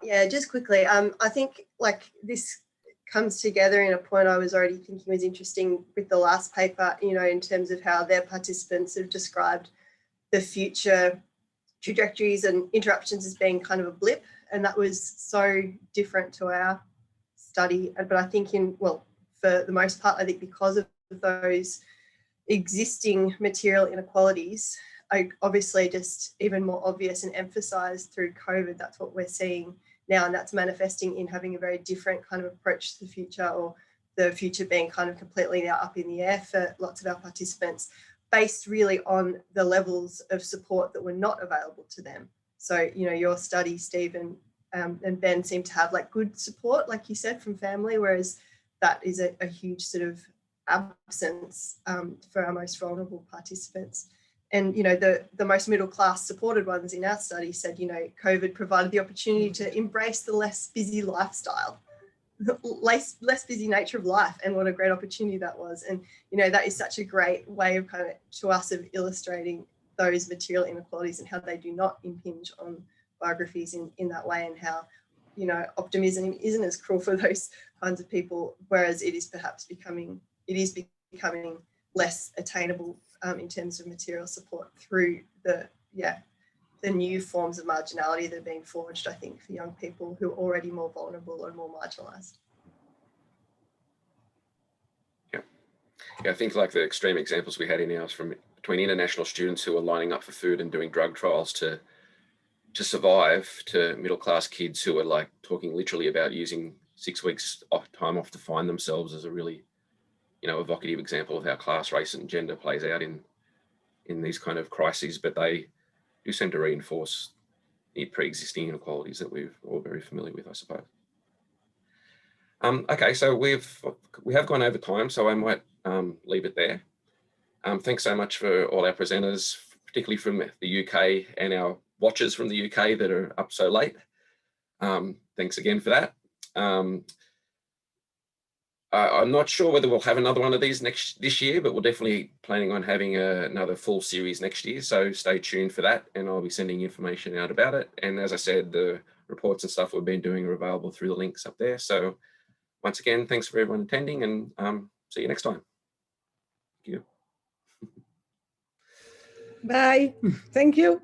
Yeah, just quickly. I think like this comes together in a point I was already thinking was interesting with the last paper, you know, in terms of how their participants have described the future trajectories and interruptions as being kind of a blip. And that was so different to our study. But I think for the most part, I think because of those existing material inequalities, obviously just even more obvious and emphasised through COVID, that's what we're seeing now, and that's manifesting in having a very different kind of approach to the future, or the future being kind of completely now up in the air for lots of our participants, based really on the levels of support that were not available to them. So, you know, your study, Steve and Ben, seem to have like good support, like you said, from family, whereas that is a huge sort of absence for our most vulnerable participants. And, you know, the most middle class supported ones in our study said, you know, COVID provided the opportunity to embrace the less busy lifestyle, the less busy nature of life, and what a great opportunity that was. And, you know, that is such a great way of kind of, to us, of illustrating those material inequalities and how they do not impinge on biographies in that way, and how, you know, optimism isn't as cruel for those kinds of people, whereas it is perhaps becoming less attainable in terms of material support through the new forms of marginality that are being forged, I think, for young people who are already more vulnerable and more marginalised. Yeah, I think like the extreme examples we had in ours from between international students who are lining up for food and doing drug trials to survive, to middle class kids who are like talking literally about using 6 weeks time off to find themselves, as a really, you know, evocative example of how class, race and gender plays out in these kind of crises. But they do seem to reinforce the pre-existing inequalities that we're all very familiar with, I suppose. Okay, so we have gone over time, so I might leave it there. Thanks so much for all our presenters, particularly from the UK, and our watchers from the UK that are up so late. Thanks again for that. I'm not sure whether we'll have another one of these this year, but we're definitely planning on having another full series next year. So stay tuned for that, and I'll be sending information out about it. And as I said, the reports and stuff we've been doing are available through the links up there. So once again, thanks for everyone attending, and see you next time. Thank you. Bye. Thank you.